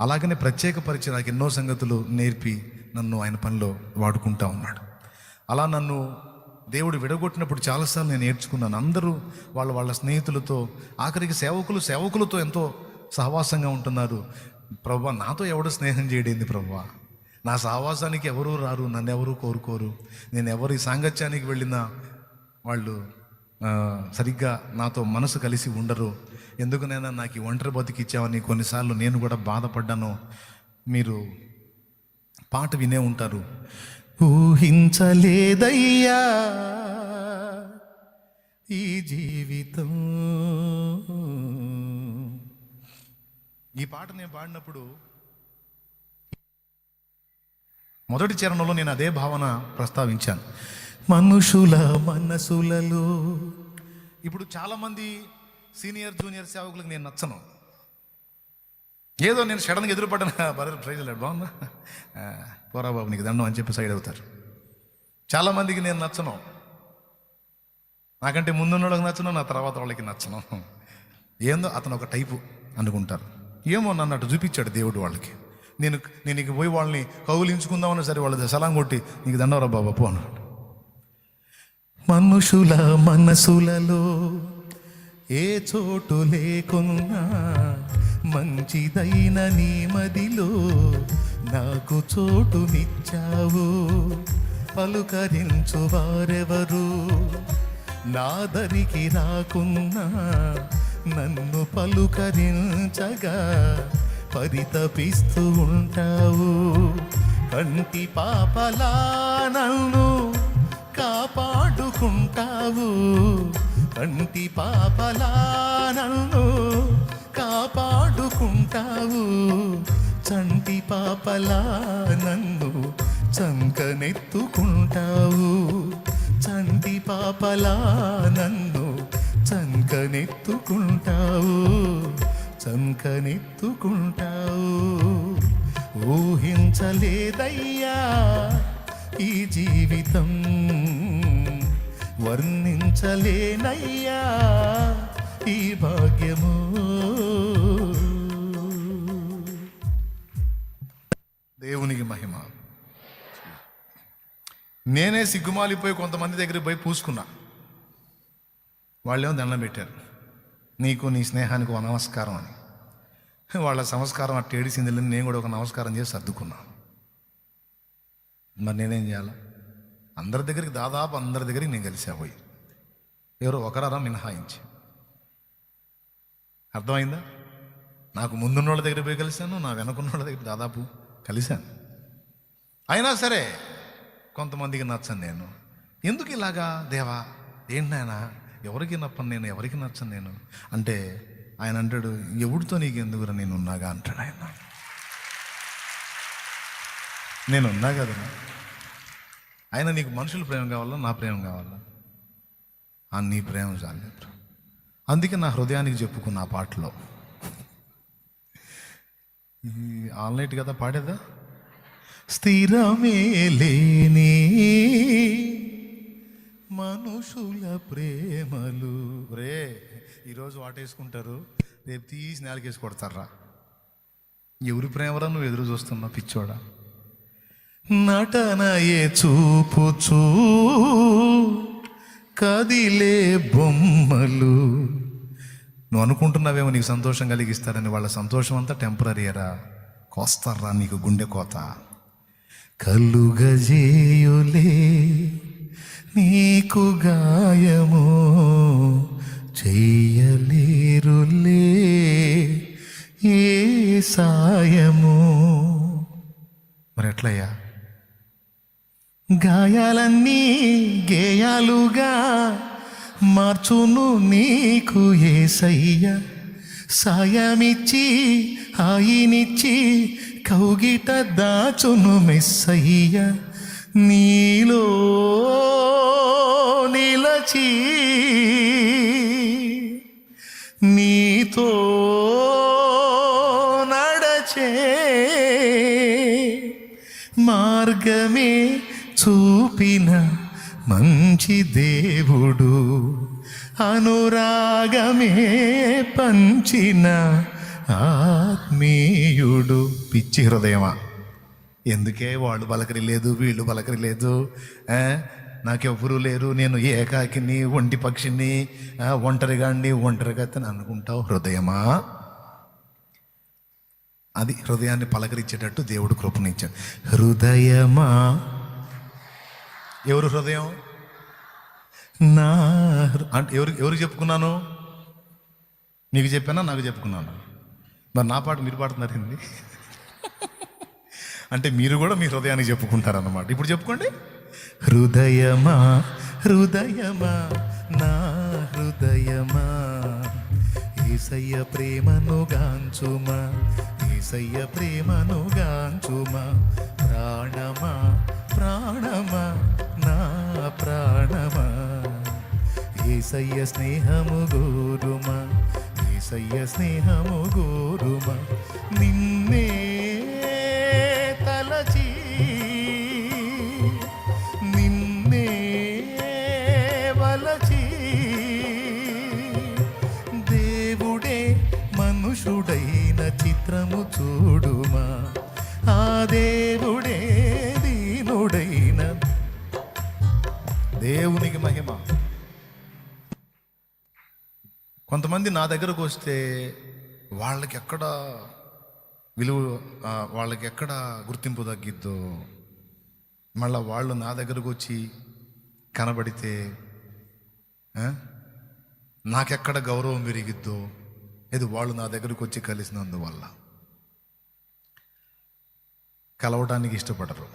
అలాగనే ప్రత్యేకపరిచి నాకు ఎన్నో సంగతులు నేర్పి నన్ను ఆయన పనిలో వాడుకుంటా ఉన్నాడు. అలా నన్ను దేవుడు విడగొట్టినప్పుడు చాలాసార్లు నేను నేర్చుకున్నాను. అందరూ వాళ్ళ స్నేహితులతో, ఆఖరికి సేవకులతో ఎంతో సహవాసంగా ఉంటున్నారు. ప్రభువా, నాతో ఎవడు స్నేహం చేయడేంది ప్రభువా, నా సహవాసానికి ఎవరూ రారు, నన్ను ఎవరూ కోరుకోరు, నేను ఎవరి సాంగత్యానికి వెళ్ళినా వాళ్ళు సరిగ్గా నాతో మనసు కలిసి ఉండరు, ఎందుకునైనా నాకు ఈ ఒంటరి బతికిచ్చావని కొన్నిసార్లు నేను కూడా బాధపడ్డాను. మీరు పాట వినే ఉంటారు, ఊహించలేదయ్యా ఈ జీవితం. ఈ పాట నేను పాడినప్పుడు మొదటి చరణంలో నేను అదే భావన ప్రస్తావించాను. మనుషుల మనసులలో. ఇప్పుడు చాలామంది సీనియర్ జూనియర్ సేవకులకు నేను నచ్చను. ఏదో నేను సడన్గా ఎదురుపడ్డాను, బర్రె ప్రైజ్ లేడు బాగుందా, పోరా బాబు నీకు దండం అని చెప్పి సైడ్ అవుతారు. చాలామందికి నేను నచ్చను. నాకంటే ముందున్న వాళ్ళకి నచ్చను, నా తర్వాత వాళ్ళకి నచ్చను. ఏందో అతను ఒక టైపు అనుకుంటారు. ఏమో నన్ను అటు చూపించాడు దేవుడు వాళ్ళకి. నేను ఇక పోయి వాళ్ళని కౌలించుకుందామన్నా సరే వాళ్ళ సలాం కొట్టి నీకు దండవరా బాబా పో అన్నాడు. మనుషుల మనసులలో ఏ చోటు లేకున్నా మంచిదైన నీ మదిలో నాకు చోటునిచ్చావు. పలుకరించు వారెవరు నాదరికి రాకున్నా నన్ను పలుకరించగా పరితపిస్తూ ఉంటావు. కంటి పాపలా నన్ను కాపాడుకుంటావు. కంటి పాపలా నన్ను కాపాడుకుంటావు. చంటి పాపలా నన్ను చంకనెత్తుకుంటావు. చంటి పాపలా నన్ను చంకనెత్తుకుంటావు. చంకనెత్తుకుంటావు. ఊహించలేదయ్యా ఈ జీవితం, వర్ణించలేనయ్యా ఈ భాగ్యము. దేవునికి మహిమ. నేనే సిగ్గుమాలిపోయి కొంతమంది దగ్గరికి పోయి పూసుకున్నా. వాళ్ళేమో దండం పెట్టారు, నీకు నీ స్నేహానికి ఒక నమస్కారం అని. వాళ్ళ సంస్కారం అట్ట ఏడిసింది, నేను కూడా ఒక నమస్కారం చేసి సర్దుకున్నా. మరి నేనేం చేయాలా? అందరి దగ్గరికి, దాదాపు అందరి దగ్గరికి నేను కలిసా పోయి, ఎవరో ఒకరారా మినహాయించి. అర్థమైందా? నాకు ముందున్న వాళ్ళ దగ్గర పోయి కలిశాను, నా వెనకున్న వాళ్ళ దగ్గర దాదాపు కలిశాను. అయినా సరే కొంతమందికి నచ్చను నేను. ఎందుకు ఇలాగా దేవా? ఏంటైనా ఎవరికి నప్పను నేను, ఎవరికి నచ్చను నేను అంటే ఆయన అంటాడు, ఎవడితో నీకు ఎందుకురా నేను ఉన్నాగా అంటాడు ఆయన. నేను ఉన్నా కదా. ఆయన నీకు మనుషుల ప్రేమ కావాలా, నా ప్రేమ కావాలా? నీ ప్రేమ చాలు. అందుకే నా హృదయానికి చెప్పుకున్న ఆ పాటలో, ఆల్నైట్ కదా పాడేదా, స్థిరమే లేని మనుషుల ప్రేమలు. రే ఈరోజు వాటేసుకుంటారు, రేపు తీసి నేలకేసి కొడతారా. ఎవరి ప్రేమరా నువ్వు ఎదురు చూస్తున్నా పిచ్చోడా? నటనయే చూపుచూ కదిలే బొమ్మలు. నువ్వు అనుకుంటున్నావేమో నీకు సంతోషం కలిగిస్తారని. వాళ్ళ సంతోషం అంతా టెంపరీరా, కోస్తారా నీకు గుండె కోత. కలుగజేయులే నీకు గాయము, చెయ్యలేరులే ఏ సాయము. మరి ఎట్లయ్యా? గాయాలన్నీ గేయాలుగా మార్చును నీకు యేసయ్య. సాయమిచ్చి హాయినిచ్చి కౌగిట దాచును మెస్సయ్య. నీలో నిలచి నీతో నడచే మార్గమే చూపిన మంచి దేవుడు, అనురాగమే పంచిన ఆత్మీయుడు. పిచ్చి హృదయమా, ఎందుకే వాళ్ళు పలకరి లేదు, వీళ్ళు పలకరి లేదు, నాకెవ్వరూ లేరు, నేను ఏకాకిని, ఒంటి పక్షిని, ఒంటరిగాడిని, ఒంటరిగతని అనుకుంటావు హృదయమా? అది హృదయాన్ని పలకరించేటట్టు దేవుడు కృపనిచ్చాడు. హృదయమా, ఎవరు హృదయం? నా అంటే ఎవరికి చెప్పుకున్నాను? నీకు చెప్పానా, నాకు చెప్పుకున్నాను? మరి నా పాట మీరు పాడుతున్నారు ఏంది? అంటే మీరు కూడా మీ హృదయానికి చెప్పుకుంటారన్నమాట. ఇప్పుడు చెప్పుకోండి. హృదయమా హృదయమా నా హృదయమా, యేసయ్య ప్రేమను గాంచుమా, యేసయ్య ప్రేమను గాంచుమా. ప్రాణమా ప్రాణమా నా ప్రాణమా యేసయ్య స్నేహము గోరుమా, యేసయ్య స్నేహము గోరుమా, నిన్నే తలచి నిన్నే వలచి దేవుడే మనుషుడైన చిత్రము చూడుమా, ఆ దేవుడే దీనుడైన. దేవునికి మహిమ. కొంతమంది నా దగ్గరకు వస్తే వాళ్ళకి ఎక్కడ విలువ, వాళ్ళకి ఎక్కడ గుర్తింపు తగ్గిద్దో, మళ్ళీ వాళ్ళు నా దగ్గరకు వచ్చి కనబడితే నాకెక్కడ గౌరవం పెరిగిద్దో, ఇది వాళ్ళు నా దగ్గరకు వచ్చి కలిసినందువల్ల కలవడానికి ఇష్టపడరు.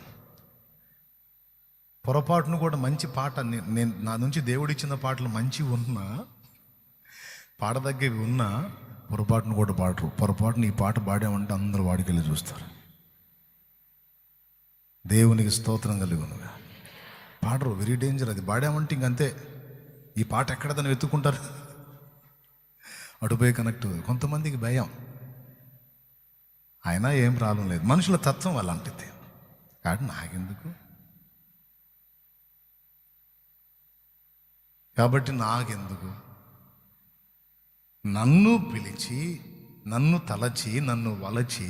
పొరపాటును కూడా మంచి పాట, నేను నా నుంచి దేవుడిచ్చిన పాటలు మంచి ఉన్నా, పాడదగ్గవి ఉన్నా, పొరపాటును కూడా పాడరు. పొరపాటును ఈ పాట పాడామంటే అందరూ వాడికెళ్ళి చూస్తారు. దేవునికి స్తోత్రం కలుగునుగా. పాడరు, వెరీ డేంజర్. అది పాడామంటే ఇంకంతే, ఈ పాట ఎక్కడ దాన్ని వెతుక్కుంటారు, అటుపోయి కనెక్ట్. కొంతమందికి భయం, అయినా ఏం ప్రాబ్లం లేదు. మనుషుల తత్వం అలాంటిది. కాబట్టి నాకెందుకు, కాబట్టి నాకెందుకు, నన్ను పిలిచి, నన్ను తలచి, నన్ను వలచి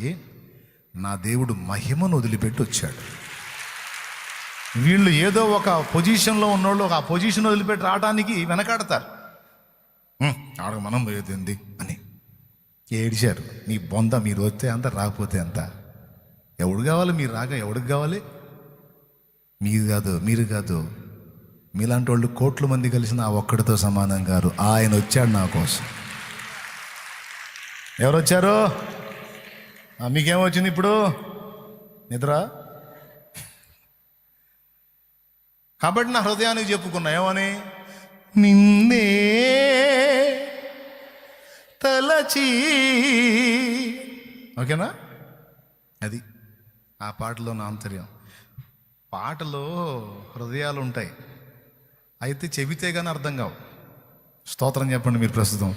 నా దేవుడు మహిమను వదిలిపెట్టి వచ్చాడు. వీళ్ళు ఏదో ఒక పొజిషన్లో ఉన్నోళ్ళు ఒక పొజిషన్ వదిలిపెట్టి రావడానికి వెనకాడతారు. ఆడకు మనం పోయేది అని ఏడిచారు. నీ బొంద, మీరు వస్తే అంత, రాకపోతే అంత. ఎవడు కావాలి, మీరు రాక ఎవడికి కావాలి? మీరు కాదు మీలాంటి వాళ్ళు కోట్ల మంది కలిసిన ఆ ఒక్కడితో సమానం గారు. ఆయన వచ్చాడు నా కోసం. ఎవరు వచ్చారు? మీకేమొచ్చింది ఇప్పుడు? నిద్ర. కాబట్టి నా హృదయానికి చెప్పుకున్నా ఏమని, నిన్నే తలచి. ఓకేనా? అది ఆ పాటలో నా ఆంతర్యం. పాటలో హృదయాలు ఉంటాయి, అయితే చెబితే కానీ అర్థం కావు. స్తోత్రం చెప్పండి మీరు ప్రస్తుతం.